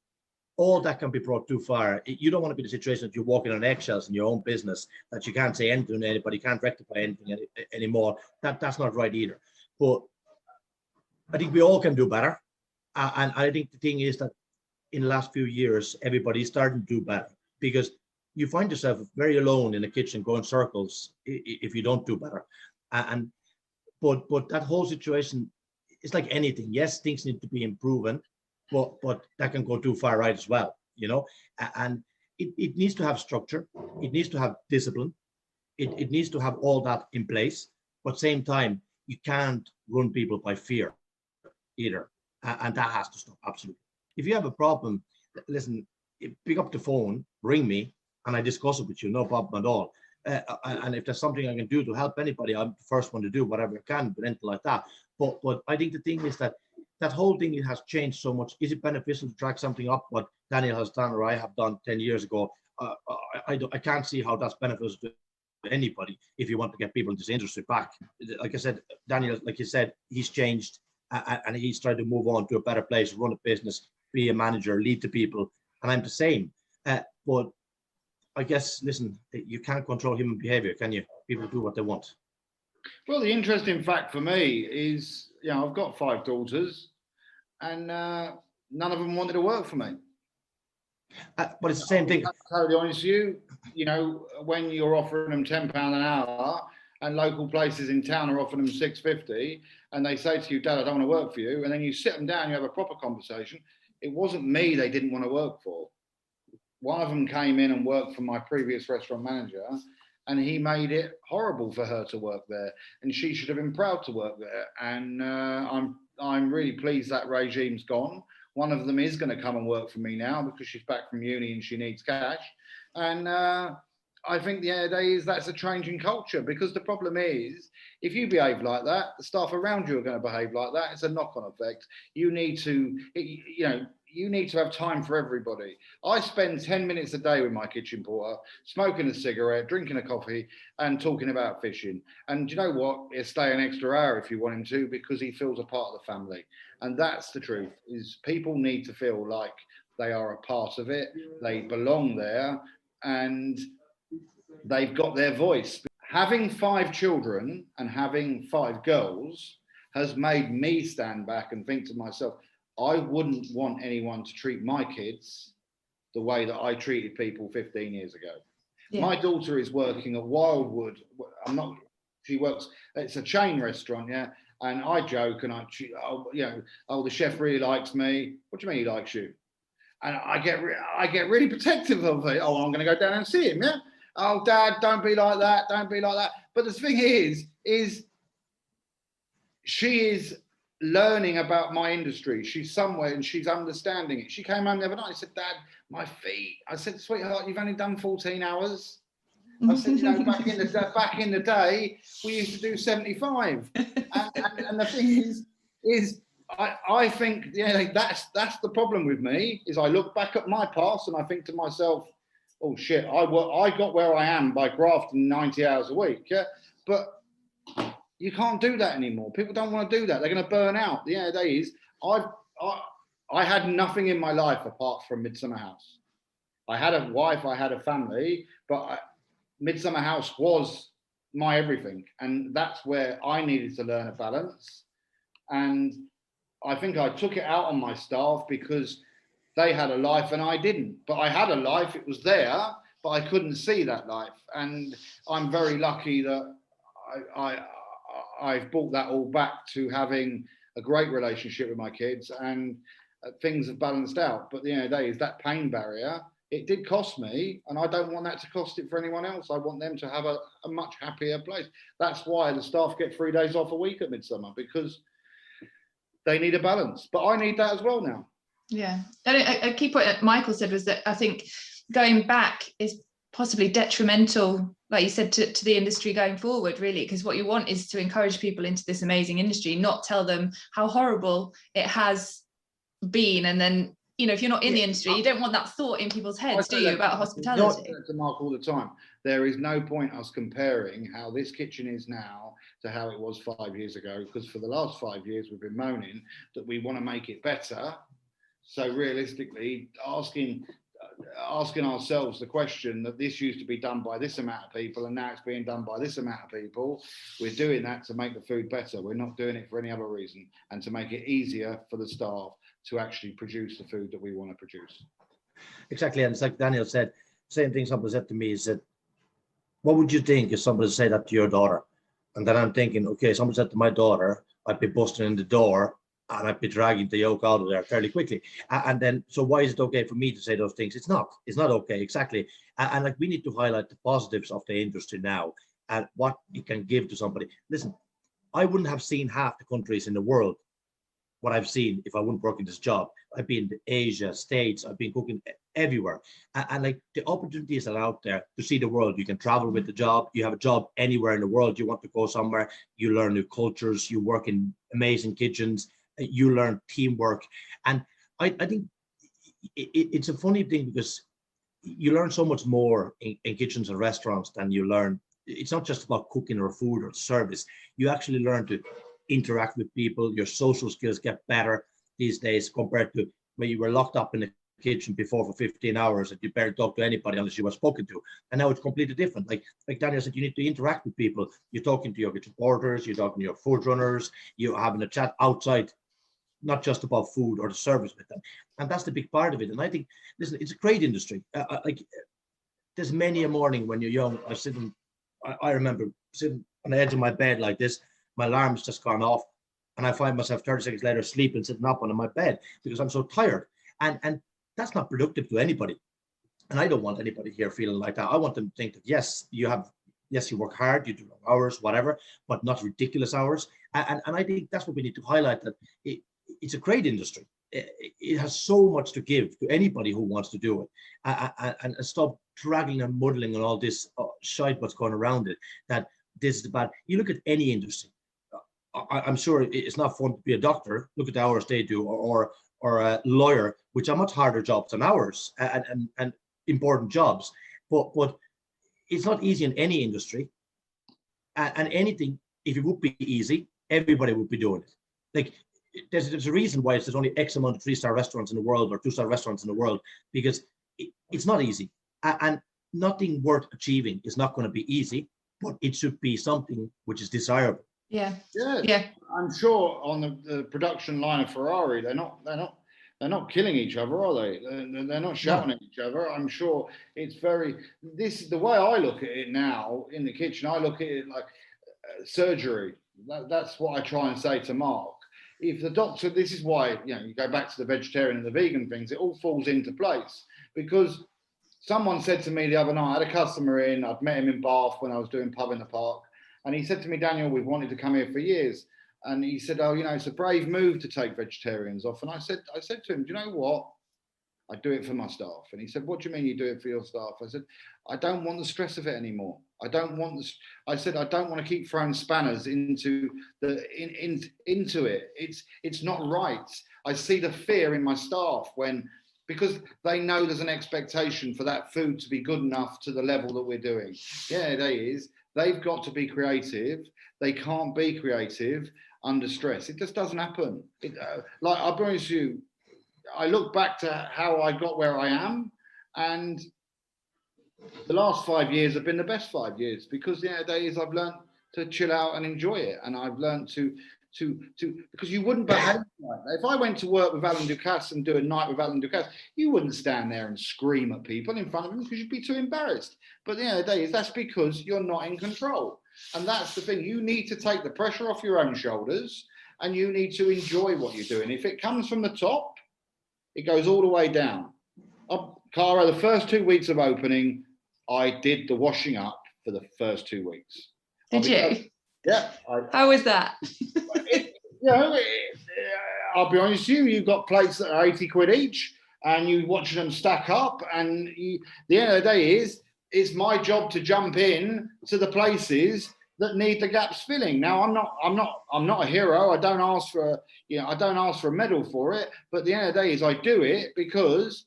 all that can be brought too far. You don't want to be in a situation that you're walking on eggshells in your own business, that you can't say anything to anybody, can't rectify anything anymore. That's not right either. But I think we all can do better. And I think the thing is that in the last few years, everybody's starting to do better, because you find yourself very alone in a kitchen going circles if you don't do better. But that whole situation is like anything. Yes, things need to be improving, but that can go too far right as well, you know. And it needs to have structure. It needs to have discipline. It needs to have all that in place. But at the same time, you can't run people by fear either. And that has to stop, absolutely. If you have a problem, listen, pick up the phone, ring me, and I discuss it with you, no problem at all. And if there's something I can do to help anybody, I'm the first one to do whatever I can, but anything like that. But I think the thing is that that whole thing has changed so much. Is it beneficial to track something up what Daniel has done or I have done 10 years ago? I can't see how that's beneficial to anybody if you want to get people in this industry back. Like I said, Daniel, like you said, he's changed and he's trying to move on to a better place, run a business, be a manager, lead the people, and I'm the same. But I guess, listen, you can't control human behavior, can you? People do what they want. Well, the interesting fact for me is, I've got 5 daughters, and none of them wanted to work for me. But it's the same thing. I'm totally honest with you. When you're offering them £10 an hour, and local places in town are offering them £6.50, and they say to you, Dad, I don't want to work for you, and then you sit them down, you have a proper conversation. It wasn't me they didn't want to work for. One of them came in and worked for my previous restaurant manager, and he made it horrible for her to work there, and she should have been proud to work there. And I'm really pleased that regime's gone. One of them is going to come and work for me now because she's back from uni and she needs cash. And I think the end of the day is that's a change in culture, because the problem is if you behave like that, the staff around you are going to behave like that. It's a knock-on effect. You need to, you need to have time for everybody. I spend 10 minutes a day with my kitchen porter, smoking a cigarette, drinking a coffee, and talking about fishing. And you know what? He'll stay an extra hour if you want him to, because he feels a part of the family. And that's the truth, is people need to feel like they are a part of it. They belong there, and they've got their voice. Having 5 children and having 5 girls has made me stand back and think to myself, I wouldn't want anyone to treat my kids the way that I treated people 15 years ago. Yeah. My daughter is working at Wildwood. She works, it's a chain restaurant, yeah. And I joke and the chef really likes me. What do you mean he likes you? And I get really protective of it. Oh, I'm going to go down and see him, yeah. Oh, Dad, don't be like that. Don't be like that. But the thing is she is learning about my industry. She's somewhere and she's understanding it. She came home the other night and said, Dad, my feet. I said, sweetheart, you've only done 14 hours. I said, back in the day, we used to do 75. And the thing is I think, that's the problem with me, is I look back at my past and I think to myself, oh shit, I got where I am by grafting 90 hours a week. Yeah, but you can't do that anymore. People don't want to do that. They're going to burn out. The end of the day is, I had nothing in my life apart from Midsummer House. I had a wife, I had a family, but Midsummer House was my everything. And that's where I needed to learn a balance. And I think I took it out on my staff because they had a life and I didn't. But I had a life, it was there, but I couldn't see that life. And I'm very lucky that I've brought that all back to having a great relationship with my kids, and things have balanced out. But at the end of the day, is that pain barrier. It did cost me, and I don't want that to cost it for anyone else. I want them to have a much happier place. That's why the staff get 3 days off a week at Midsummer, because they need a balance. But I need that as well now. Yeah. And a key point that Michael said was that I think going back is possibly detrimental, like you said, to the industry going forward, really, because what you want is to encourage people into this amazing industry, not tell them how horrible it has been. And then, if you're not in the industry, you don't want that thought in people's heads, do you, about hospitality? To Mark all the time, there is no point us comparing how this kitchen is now to how it was 5 years ago, because for the last 5 years we've been moaning that we want to make it better. So realistically, asking ourselves the question that this used to be done by this amount of people and now it's being done by this amount of people, we're doing that to make the food better. We're not doing it for any other reason, and to make it easier for the staff to actually produce the food that we want to produce. Exactly, and it's like Daniel said, same thing somebody said to me, is that, what would you think if somebody said that to your daughter? And then I'm thinking, okay, somebody said to my daughter, I'd be busting in the door and I'd be dragging the yolk out of there fairly quickly. And then, so why is it okay for me to say those things? It's not okay, exactly. And like, we need to highlight the positives of the industry now and what it can give to somebody. Listen, I wouldn't have seen half the countries in the world what I've seen if I wouldn't work in this job. I've been to Asia, States, I've been cooking everywhere. And like, the opportunities are out there to see the world. You can travel with the job. You have a job anywhere in the world. You want to go somewhere, you learn new cultures, you work in amazing kitchens. You learn teamwork. And I think it's a funny thing because you learn so much more in kitchens and restaurants than you learn. It's not just about cooking or food or service. You actually learn to interact with people. Your social skills get better these days compared to when you were locked up in the kitchen before for 15 hours and you barely talk to anybody unless you were spoken to. And now it's completely different. Like Daniel said, you need to interact with people. You're talking to your kitchen porters, you're talking to your food runners, you're having a chat outside, not just about food or the service with them. And that's the big part of it. And I think, listen, it's a great industry. Like there's many a morning when you're young, I remember sitting on the edge of my bed like this, my alarm's just gone off, and I find myself 30 seconds later sleeping, sitting up on my bed because I'm so tired. And that's not productive to anybody. And I don't want anybody here feeling like that. I want them to think that, yes, you work hard, you do long hours, whatever, but not ridiculous hours. And I think that's what we need to highlight, that it's a great industry. It has so much to give to anybody who wants to do it, and stop dragging and muddling and all this shite what's going around it, that this is bad. You look at any industry. I'm sure it's not fun to be a doctor. Look at the hours they do, or a lawyer, which are much harder jobs than ours, and important jobs. But it's not easy in any industry. And anything, if it would be easy, everybody would be doing it. Like there's a reason why there's only X amount of 3-star restaurants in the world or 2-star restaurants in the world, because it's not easy. And nothing worth achieving is not going to be easy, but it should be something which is desirable. Yeah. I'm sure on the production line of Ferrari, they're not killing each other, are they? They're not shouting at each other. I'm sure it's the way I look at it now in the kitchen, I look at it like surgery. That's what I try and say to Mark. If the doctor, this is why, you go back to the vegetarian and the vegan things, it all falls into place. Because someone said to me the other night, I had a customer in, I'd met him in Bath when I was doing pub in the park. And he said to me, Daniel, we've wanted to come here for years. And he said, it's a brave move to take vegetarians off. And I said to him, do you know what? I do it for my staff. And he said, what do you mean you do it for your staff? I said, I don't want the stress of it anymore. I don't want to keep throwing spanners into it. It's not right. I see the fear in my staff because they know there's an expectation for that food to be good enough to the level that we're doing. Yeah, there is. They've got to be creative. They can't be creative under stress. It just doesn't happen. I'll be honest with you, I look back to how I got where I am, and the last 5 years have been the best 5 years, because I've learned to chill out and enjoy it, and I've learned to because you wouldn't behave like that. If I went to work with Alan Ducasse and do a night with Alan Ducasse, you wouldn't stand there and scream at people in front of him because you'd be too embarrassed. But at the end of the day, that's because you're not in control. And that's the thing. You need to take the pressure off your own shoulders, and you need to enjoy what you're doing. If it comes from the top, it goes all the way down. Cara, the first 2 weeks of opening, I did the washing up for the first 2 weeks. Did you? Yeah. How was that? I'll be honest with you, you've got plates that are 80 quid each, and you're watching them stack up, and the end of the day is, it's my job to jump in to the places that need the gaps filling. Now, I'm not a hero. I don't ask for a medal for it, but at the end of the day is I do it because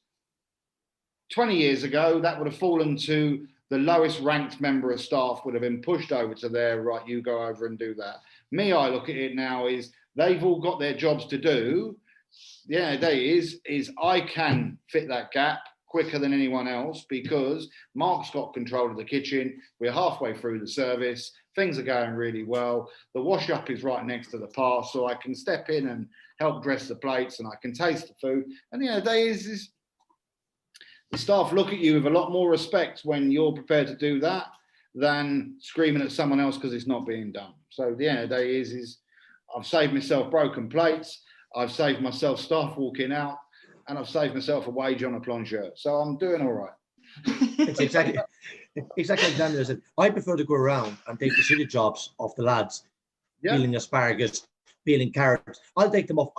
20 years ago, that would have fallen to the lowest ranked member of staff, would have been pushed over to there, right, you go over and do that. Me, I look at it now is they've all got their jobs to do. The end of the day is I can fit that gap quicker than anyone else because Mark's got control of the kitchen. We're halfway through the service. Things are going really well. The wash up is right next to the par, so I can step in and help dress the plates, and I can taste the food. And the end of the day is the staff look at you with a lot more respect when you're prepared to do that than screaming at someone else because it's not being done. So the end of the day is I've saved myself broken plates, I've saved myself staff walking out, and I've saved myself a wage on a plongeur. So I'm doing all right. It's exactly like Daniel said. I prefer to go around and take the city jobs off the lads, peeling asparagus, peeling carrots. I'll take them off.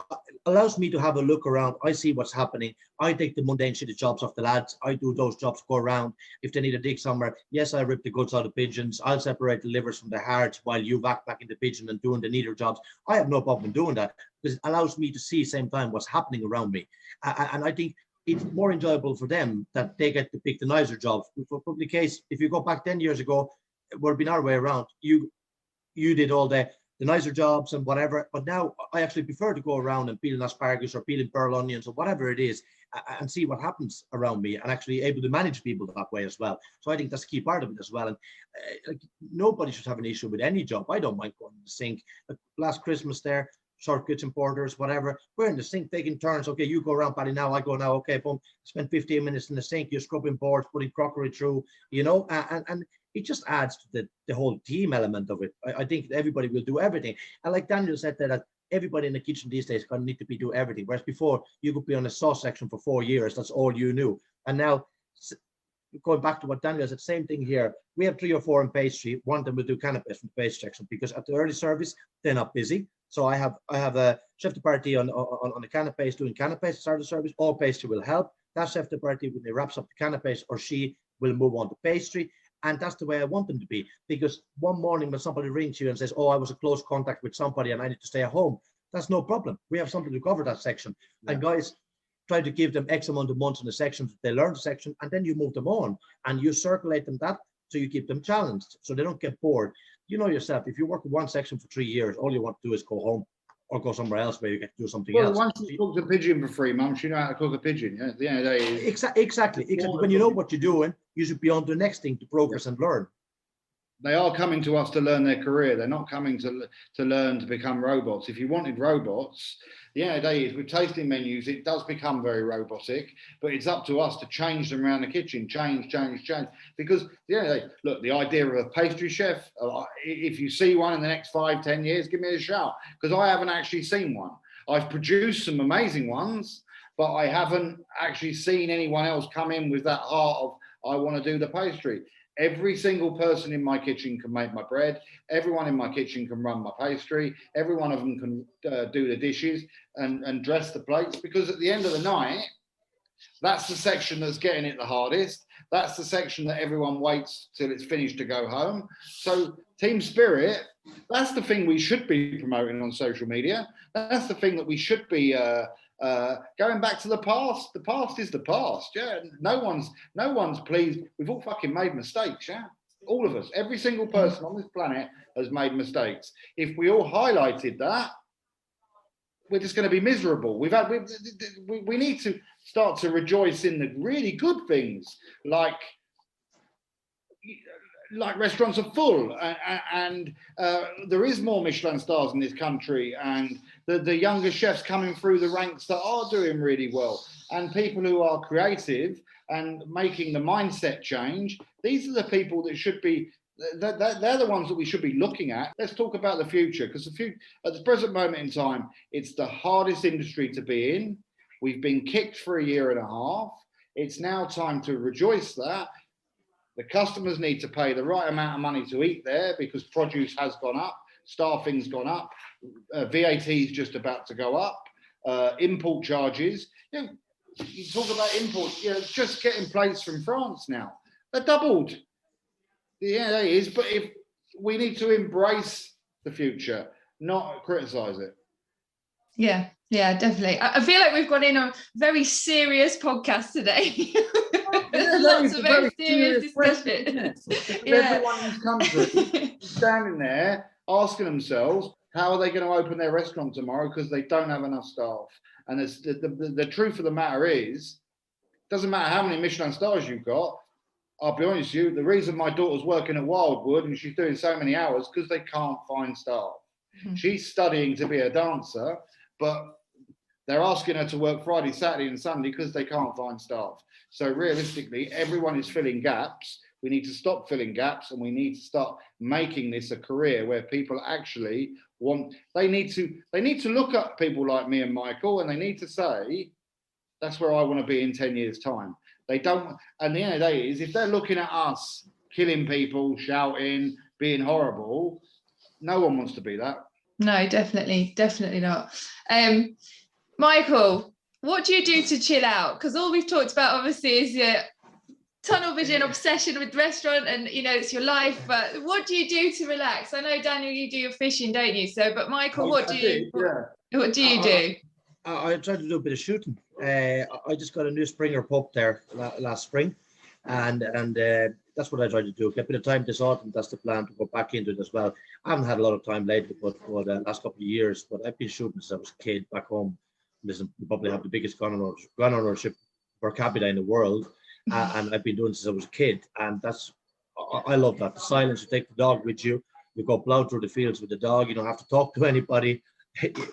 Allows me to have a look around. I see what's happening. I take the mundane shitty jobs off the lads. I do those jobs, go around. If they need a dig somewhere, yes, I rip the guts out of pigeons. I'll separate the livers from the hearts while you back in the pigeon and doing the neater jobs. I have no problem doing that because it allows me to see same time what's happening around me. And I think it's more enjoyable for them that they get to pick the nicer jobs. For the case, if you go back 10 years ago, it would have been our way around. You did all the nicer jobs and whatever, but now I actually prefer to go around and peeling asparagus or peeling pearl onions or whatever it is and see what happens around me and actually able to manage people that way as well. So I think that's a key part of it as well. And like, nobody should have an issue with any job. I don't mind going to the sink. Like last Christmas there, short kitchen porters, whatever, we're in the sink taking turns. Okay, you go around, Paddy, now I go now. Okay, boom, spend 15 minutes in the sink, you're scrubbing boards, putting crockery through, you know, and it just adds to the whole team element of it. I think everybody will do everything. And like Daniel said there, that everybody in the kitchen these days kind of need to do everything. Whereas before, you could be on a sauce section for 4 years. That's all you knew. And now, going back to what Daniel said, same thing here. We have 3 or 4 in pastry. One of them will do canapes from the pastry section because at the early service, they're not busy. So I have a chef de partie on the canapes doing canapes, start of service. All pastry will help. That chef de partie, when he wraps up the canapes, or she will move on to pastry. And that's the way I want them to be. Because one morning when somebody rings you and says, oh, I was a close contact with somebody and I need to stay at home, that's no problem. We have something to cover that section. Yeah. And guys, try to give them X amount of months in the section, they learn the section, and then you move them on and you circulate them that so you keep them challenged so they don't get bored. You know yourself, if you work in one section for 3 years, all you want to do is go home or go somewhere else where you get to do something else. Once you cook a pigeon for 3 months, you know how to cook a pigeon. Yeah, at the end of the day, exactly. When you know what you're doing, you should be on to the next thing to progress and learn. They are coming to us to learn their career. They're not coming to learn to become robots. If you wanted robots, the end of the day is with tasting menus, it does become very robotic, but it's up to us to change them around the kitchen, change. Because the end of the day, look, the idea of a pastry chef, if you see one in the next 5-10 years, give me a shout, because I haven't actually seen one. I've produced some amazing ones, but I haven't actually seen anyone else come in with that heart of, I want to do the pastry. Every single person in my kitchen can make my bread. Everyone in my kitchen can run my pastry. Every one of them can do the dishes and dress the plates, because at the end of the night, that's the section that's getting it the hardest. That's the section that everyone waits till it's finished to go home. So team spirit, that's the thing we should be promoting on social media. That's the thing that we should be going back to the past. The past is the past. Yeah, no one's pleased. We've all fucking made mistakes. Yeah, all of us. Every single person on this planet has made mistakes. If we all highlighted that, we're just going to be miserable. We need to start to rejoice in the really good things, like restaurants are full and there is more Michelin stars in this country, and the younger chefs coming through the ranks that are doing really well, and people who are creative and making the mindset change. These are the people that should be, they're the ones that we should be looking at. Let's talk about the future, because at the present moment in time, it's the hardest industry to be in. We've been kicked for 1.5 years. It's now time to rejoice that. The customers need to pay the right amount of money to eat there, because produce has gone up, staffing's gone up, VAT is just about to go up, import charges. You talk about imports, just getting plates from France now. They're doubled. Yeah, that is, but if we need to embrace the future, not criticise it. Yeah, definitely. I feel like we've got in a very serious podcast today. Lots of very serious discussion. Everyone in this country is standing there asking themselves, how are they going to open their restaurant tomorrow because they don't have enough staff? And the truth of the matter is, it doesn't matter how many Michelin stars you've got. I'll be honest with you, the reason my daughter's working at Wildwood and she's doing so many hours because they can't find staff. Mm-hmm. She's studying to be a dancer, but they're asking her to work Friday, Saturday and Sunday because they can't find staff. So realistically, everyone is filling gaps. We need to stop filling gaps, and we need to start making this a career where people actually want, they need to look at people like me and Michael, and they need to say, that's where I want to be in 10 years' time. They don't, and the end of the day is, if they're looking at us killing people, shouting, being horrible, no one wants to be that. No, definitely not. Michael, what do you do to chill out? Because all we've talked about obviously is your tunnel vision obsession with the restaurant, and it's your life. But what do you do to relax? I know, Daniel, you do your fishing, don't you? So, but Michael, what do you do? I tried to do a bit of shooting. I just got a new Springer pup there last spring, and that's what I tried to do. Get a bit of time this autumn. That's the plan, to go back into it as well. I haven't had a lot of time lately, but for the last couple of years. But I've been shooting since I was a kid back home. Listen, we probably have the biggest gun ownership per capita in the world, and I've been doing since I was a kid. And I love that. The silence. You take the dog with you. You go plow through the fields with the dog. You don't have to talk to anybody.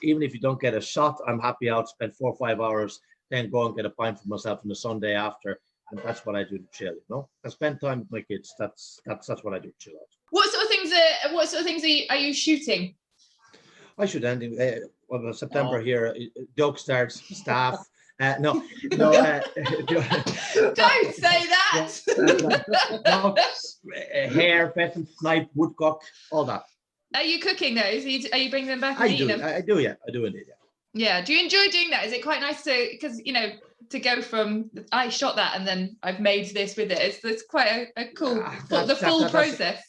Even if you don't get a shot, I'm happy out, spend 4 or 5 hours, then go and get a pint for myself on the Sunday after. And that's what I do to chill, I spend time with my kids. That's what I do to chill out. What sort of things are you shooting? I should end September here. Doug starts Staff. No. Don't say that. Hare, pheasant, snipe, woodcock, all that. Are you cooking those? Are you bringing them back? I do. I do. Yeah, I do indeed. Yeah. Do you enjoy doing that? Is it quite nice because to go from I shot that and then I've made this with it? It's quite a cool full process.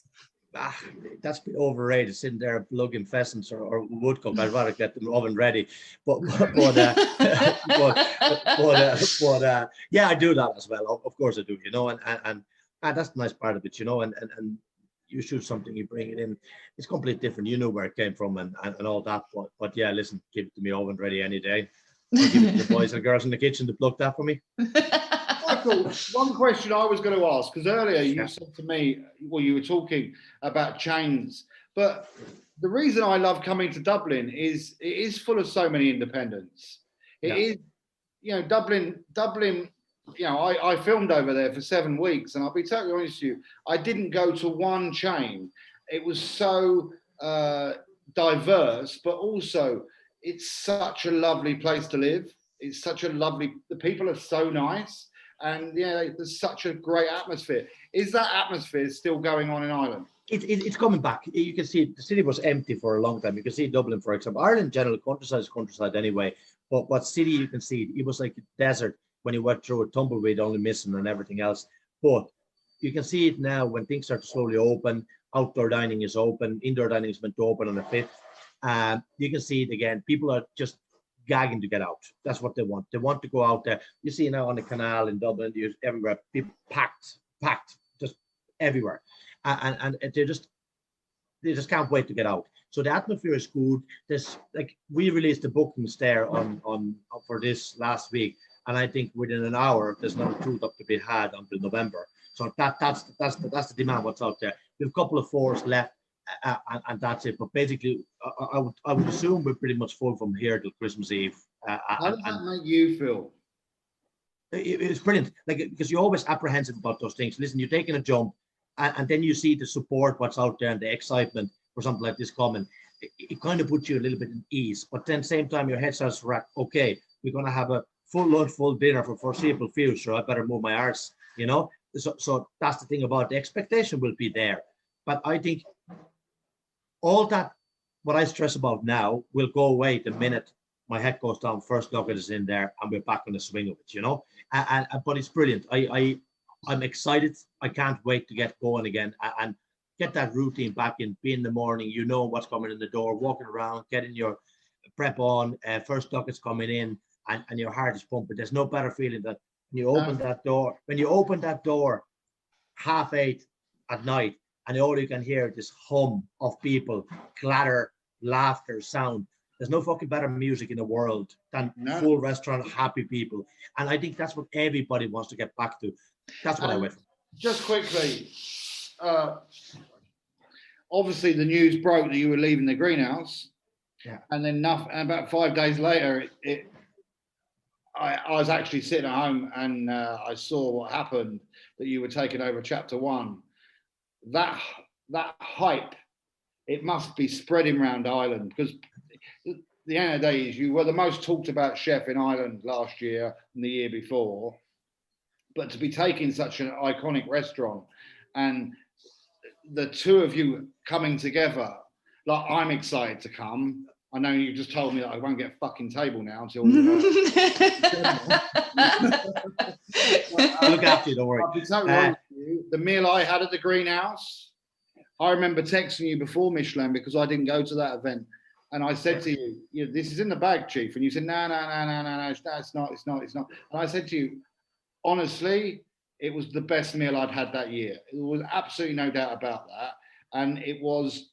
That's a bit overrated, sitting there plugging pheasants or woodcock. I'd rather get them oven ready. But yeah, I do that as well. Of course I do. And that's the nice part of it. And you shoot something, you bring it in. It's completely different. You know where it came from and all that. But yeah, listen, give it to me oven ready any day. I'll give it to the boys and girls in the kitchen to plug that for me. Michael, one question I was going to ask, because earlier you said to me, you were talking about chains, but the reason I love coming to Dublin is it is full of so many independents. It is, Dublin. I filmed over there for 7 weeks, and I'll be totally honest with you, I didn't go to one chain. It was so diverse, but also it's such a lovely place to live. It's such the people are so nice, and there's such a great atmosphere. Is that atmosphere still going on in Ireland? It's coming back. You can see the city was empty for a long time. You can see Dublin, for example. Ireland in general, countryside is countryside anyway, but what city you can see, it was like a desert when you went through a tumbleweed, only missing and everything else. But you can see it now when things start to slowly open. Outdoor dining is open. Indoor dining is meant to open on the 5th. You can see it again. People are just gagging to get out. That's what they want. They want to go out there. You see now on the canal in Dublin, everywhere, people packed, just everywhere. And they just can't wait to get out. So the atmosphere is good. We released the bookings there on for this last week. And I think within an hour, there's another cruise up to be had until November. So that's the demand. What's out there? We have a couple of 4s left, and that's it. But basically, I would assume we're pretty much full from here till Christmas Eve. How does that make you feel? It's brilliant, because you're always apprehensive about those things. Listen, you're taking a jump, and then you see the support, what's out there, and the excitement for something like this coming. It kind of puts you a little bit at ease. But then, same time, your head starts to rack. Okay, we're going to have a full lunch, full dinner for foreseeable future. I better move my arse, So that's the thing about the expectation will be there. But I think all that, what I stress about now, will go away the minute my head goes down, first nugget is in there, and we're back on the swing of it, But it's brilliant. I'm excited. I can't wait to get going again and get that routine back in. Be in the morning, what's coming in the door, walking around, getting your prep on, first nuggets coming in, and your heart is pumping. There's no better feeling that when you open that door, 8:30 at night, and all you can hear this hum of people, clatter, laughter, sound. There's no fucking better music in the world than full restaurant, happy people. And I think that's what everybody wants to get back to. That's what I went for. Just quickly, obviously the news broke that you were leaving the greenhouse. Yeah. And then about 5 days later, I was actually sitting at home and I saw what happened, that you were taking over Chapter 1. That hype, it must be spreading around Ireland, because at the end of the day, you were the most talked about chef in Ireland last year and the year before. But to be taking such an iconic restaurant and the two of you coming together, like I'm excited to come. I know you just told me that I won't get a fucking table now until. I'll look after you, don't worry. I'll be totally honest with you, the meal I had at the greenhouse, I remember texting you before Michelin because I didn't go to that event. And I said to you, this is in the bag, Chief. And you said, no, it's not. And I said to you, honestly, it was the best meal I'd had that year. There was absolutely no doubt about that. And it was,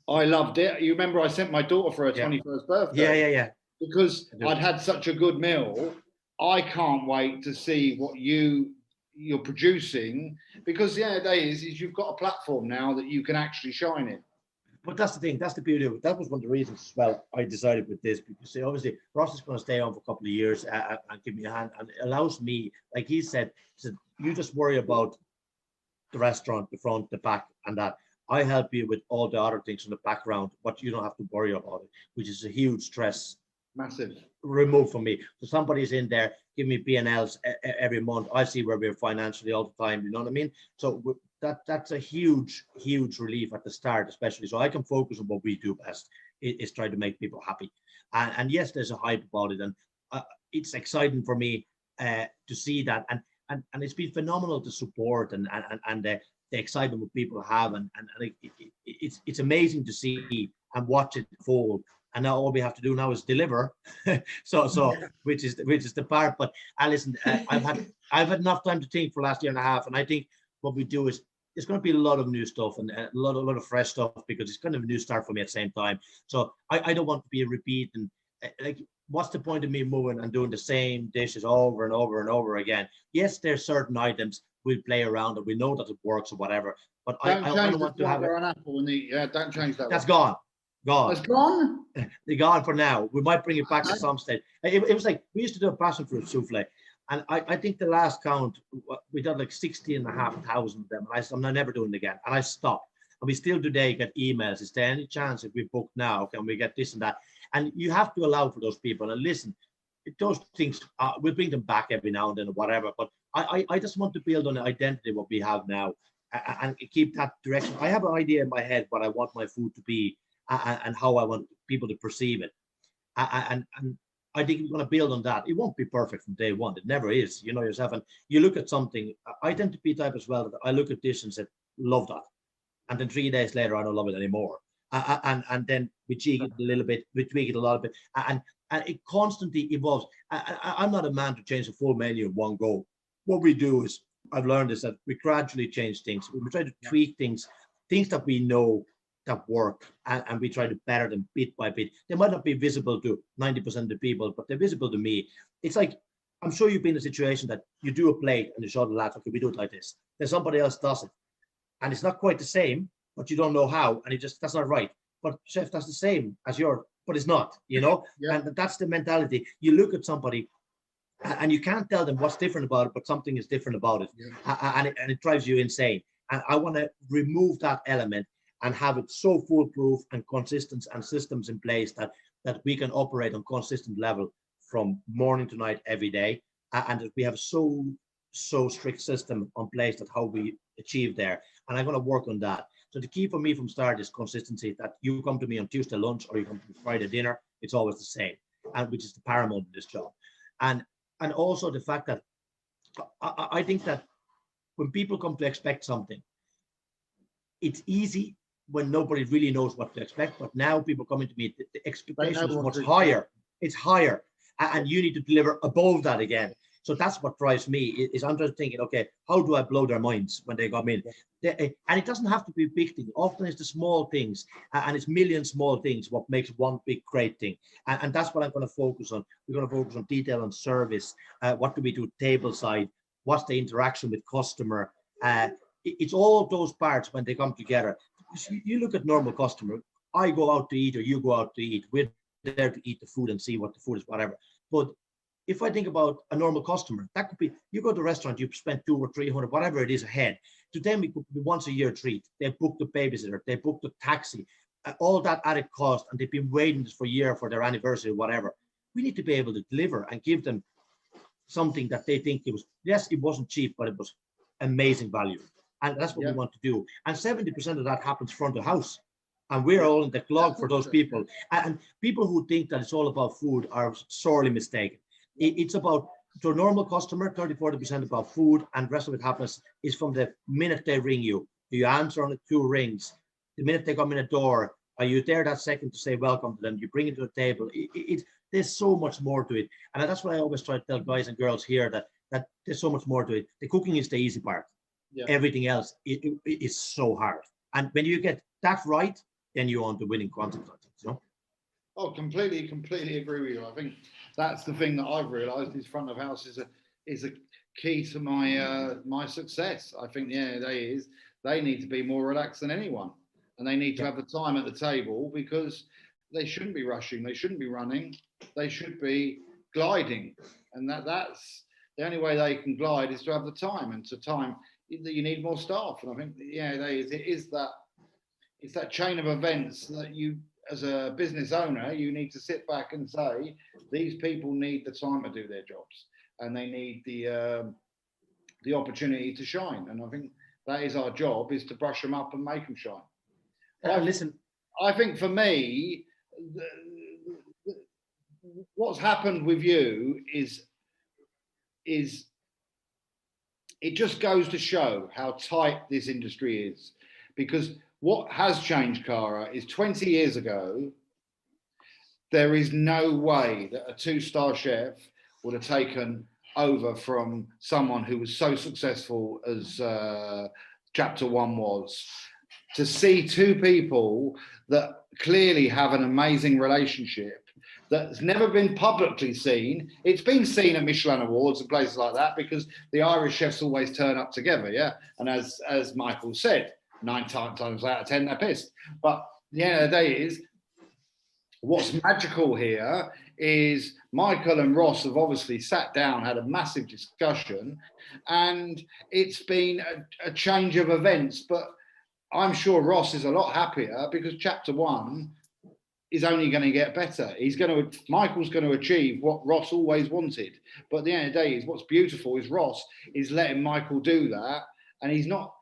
I loved it. You remember I sent my daughter for her 21st birthday. Yeah. Because I'd had such a good meal. I can't wait to see what you're producing, because the end of the day is you've got a platform now that you can actually shine in. But that's the thing. That's the beauty of it. That was one of the reasons as well I decided with this, because obviously Ross is going to stay on for a couple of years and give me a hand, and it allows me, like he said, you just worry about the restaurant, the front, the back, and that. I help you with all the other things in the background, but you don't have to worry about it, which is a huge stress. Massive. Removed from me. So somebody's in there, give me P&Ls every month. I see where we're financially all the time. You know what I mean? So that's a huge relief at the start, especially. So I can focus on what we do best, is try to make people happy. And yes, there's a hype about it, and it's exciting for me to see that. And it's been phenomenal to support and the excitement that people have, and it's amazing to see and watch it fold. And now all we have to do now is deliver. so which is the part. But listen, I've had enough time to think for the last year and a half, and I think what we do is there's going to be a lot of new stuff and a lot of fresh stuff, because it's kind of a new start for me at the same time. So I don't want to be a repeat, and like, what's the point of me moving and doing the same dishes over and over and over again? Yes, there's certain items we'll play around and we know that it works or whatever, but I don't want to have it. An apple and don't change that. That's gone. It's gone? They're gone for now. We might bring it back at some stage. It was like, we used to do a passion fruit souffle, and I think the last count, we did like 16,500 of them, and I'm never doing it again, and I stopped. And we still today get emails, is there any chance if we book now, can we get this and that? And you have to allow for those people, and listen, those things, we'll bring them back every now and then or whatever, but I just want to build on the identity what we have now and keep that direction. I have an idea in my head what I want my food to be, and how I want people to perceive it. And I think we're going to build on that. It won't be perfect from day one. It never is. You know yourself, and you look at something, I tend to be type as well, that I look at this and say, love that. And then 3 days later, I don't love it anymore. And then we tweak it a little bit, we tweak it a lot bit, and it constantly evolves. I'm not a man to change the full menu in one go. What we do is, I've learned is that we gradually change things. We try to tweak things that we know that work, and we try to better them bit by bit. They might not be visible to 90% of the people, but they're visible to me. It's like, I'm sure you've been in a situation that you do a plate and you show the lads, okay, we do it like this. Then somebody else does it, and it's not quite the same, but you don't know how, and that's not right. But chef, that's the same as yours, but it's not, you know? And that's the mentality. You look at somebody and you can't tell them what's different about it, but something is different about it. And it drives you insane. And I want to remove that element and have it so foolproof and consistent and systems in place that we can operate on consistent level from morning to night every day. And that we have so strict system on place that how we achieve there. And I'm going to work on that. So the key for me from start is consistency, that you come to me on Tuesday lunch or you come to me Friday dinner, it's always the same, and which is the paramount in this job. And also the fact that I think that when people come to expect something, it's easy when nobody really knows what to expect. But now people coming to me, the expectation is much higher. It's higher, and you need to deliver above that again. So that's what drives me, is I'm just thinking, okay, how do I blow their minds when they come in? And it doesn't have to be a big thing. Often it's the small things, and it's million small things what makes one big great thing. And that's what I'm going to focus on. We're going to focus on detail and service. What do we do table side? What's the interaction with customer? It's all those parts when they come together. You look at normal customer, I go out to eat or you go out to eat. We're there to eat the food and see what the food is, whatever. But if I think about a normal customer, that could be, you go to a restaurant, you spend 200 or 300, whatever it is ahead. To them, it could be once a year treat. They booked the babysitter, they booked the taxi, all that added cost, and they've been waiting for a year for their anniversary, whatever. We need to be able to deliver and give them something that they think it was, yes, it wasn't cheap, but it was amazing value. And that's what we want to do. And 70% of that happens front of house. And we're all in the clog for those people. And people who think that it's all about food are sorely mistaken. It's about, to a normal customer, 30-40% about food, and the rest of it happens is from the minute they ring you. Do you answer on the 2 rings? The minute they come in the door, are you there that second to say welcome to them? You bring it to the table. There's so much more to it. And that's what I always try to tell guys and girls here, that there's so much more to it. The cooking is the easy part. Yeah. Everything else is so hard. And when you get that right, then you're on the winning quantity, you know? Oh, completely agree with you. I think that's the thing that I've realised is front of house is a key to my success. I think they need to be more relaxed than anyone, and they need to have the time at the table, because they shouldn't be rushing, they shouldn't be running, they should be gliding, and that's the only way they can glide is to have the time, and to time you need more staff. And I think it's that chain of events that you, as a business owner, you need to sit back and say, these people need the time to do their jobs, and they need the opportunity to shine. And I think that is our job, is to brush them up and make them shine. Listen, I think for me, what's happened with you is it just goes to show how tight this industry is. Because what has changed, Cara, is 20 years ago, there is no way that a 2-star chef would have taken over from someone who was so successful as Chapter 1 was. To see 2 people that clearly have an amazing relationship that's never been publicly seen. It's been seen at Michelin Awards and places like that, because the Irish chefs always turn up together, yeah? And as Michael said, 9 times out of 10, they're pissed. But the end of the day is, what's magical here is Michael and Ross have obviously sat down, had a massive discussion, and it's been a change of events. But I'm sure Ross is a lot happier, because Chapter 1 is only going to get better. Michael's going to achieve what Ross always wanted. But at the end of the day, what's beautiful is Ross is letting Michael do that, and he's not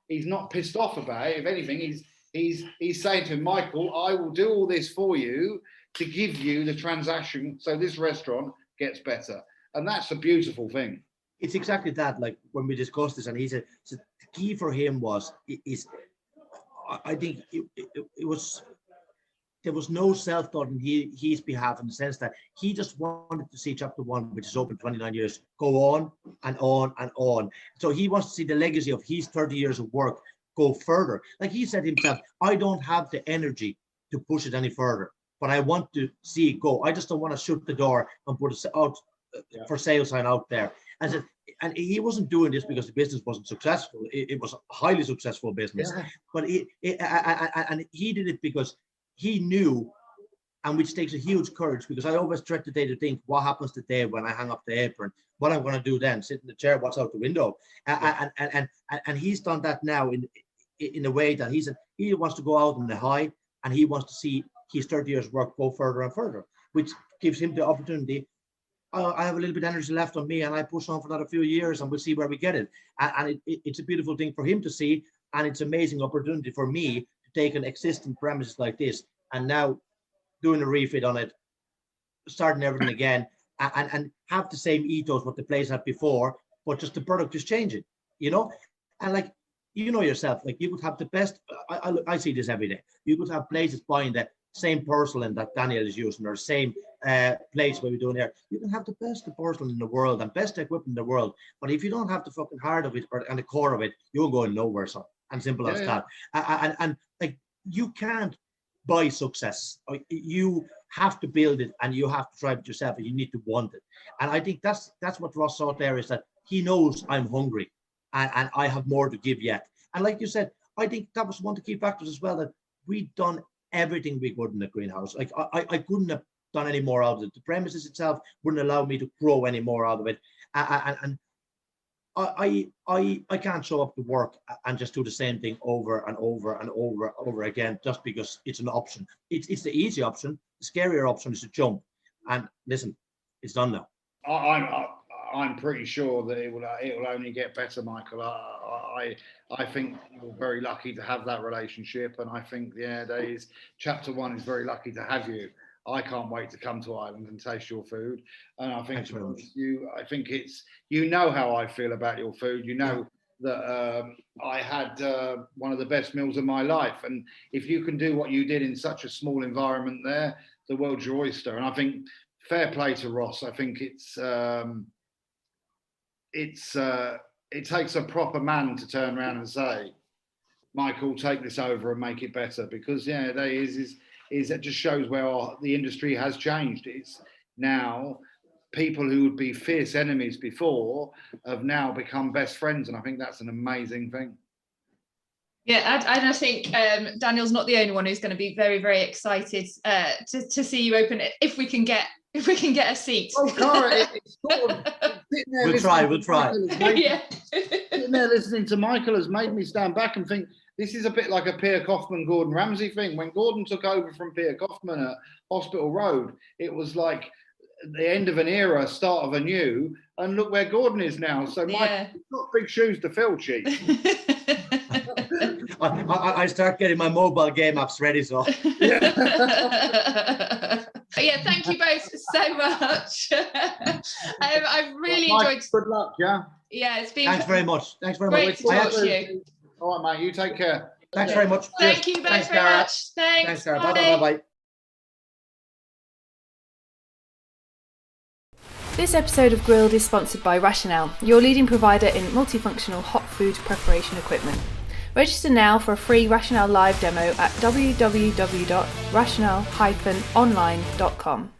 pissed off about it. If anything, he's saying to him, Michael, I will do all this for you to give you the transaction so this restaurant gets better. And that's a beautiful thing. It's exactly that. Like when we discussed this, and he said, so the key for him I think it was, there was no self-thought in his behalf, in the sense that he just wanted to see Chapter 1, which is open 29 years, go on and on and on. So he wants to see the legacy of his 30 years of work go further. Like he said himself, I don't have the energy to push it any further, but I want to see it go. I just don't want to shut the door and put a out for sale sign out there. And he wasn't doing this because the business wasn't successful. It was a highly successful business, but and he did it because he knew, and which takes a huge courage, because I always dread the day to think, what happens today when I hang up the apron? What I'm going to do then? Sit in the chair, what's out the window? And he's done that now in a way that he said he wants to go out on the high, and he wants to see his 30 years work go further and further, which gives him the opportunity. I have a little bit of energy left on me, and I push on for another few years, and we'll see where we get it. And it's a beautiful thing for him to see, and it's an amazing opportunity for me to take an existing premises like this and now doing a refit on it, starting everything again, and have the same ethos what the place had before, but just the product is changing, you know? And like, you know yourself, like you could have the best, I see this every day. You could have places buying the same porcelain that Daniel is using, or same place where we're doing here. You can have the best porcelain in the world and best equipment in the world, but if you don't have the fucking heart of it and the core of it, you're going nowhere. So, and simple as that. And like, you can't buy success. You have to build it, and you have to drive it yourself, and you need to want it. And I think that's what Ross saw there, is that he knows I'm hungry, and I have more to give yet. And like you said, I think that was one of the key factors as well, that we've done everything we could in the greenhouse. Like I couldn't have done any more out of it. The premises itself wouldn't allow me to grow any more out of it. And I can't show up to work and just do the same thing over and over and over again just because it's an option. It's the easy option. The scarier option is to jump. And listen, it's done now. I'm pretty sure that it will only get better, Michael. I think you're very lucky to have that relationship, and I think Chapter 1 is very lucky to have you. I can't wait to come to Ireland and taste your food, and I think I think you know how I feel about your food. You know that I had one of the best meals of my life, and if you can do what you did in such a small environment there, the world's your oyster. And I think fair play to Ross. I think it takes a proper man to turn around and say, Michael, take this over and make it better, because it just shows where the industry has changed. It's now people who would be fierce enemies before have now become best friends, and I think that's an amazing thing. Yeah, I think Daniel's not the only one who's going to be very, very excited to see you open it if we can get a seat. Oh, Cara, we'll try. Yeah. Sitting there listening to Michael has made me stand back and think this is a bit like a Pierre Kaufman, Gordon Ramsay thing. When Gordon took over from Pierre Kaufman at Hospital Road, it was like the end of an era, start of a new, and look where Gordon is now. So Michael, you've got big shoes to fill, Chief. I start getting my mobile game apps ready, so. Yeah, thank you both so much. I've really enjoyed. Good luck, yeah. Yeah, it's been. Thanks very much. Great to talk to you. All right, mate. You take care. Thanks very much. Thank you both very much. Thanks, Cara. Bye. This episode of Grilled is sponsored by Rationale, your leading provider in multifunctional hot food preparation equipment. Register now for a free Rationale live demo at www.rationale-online.com.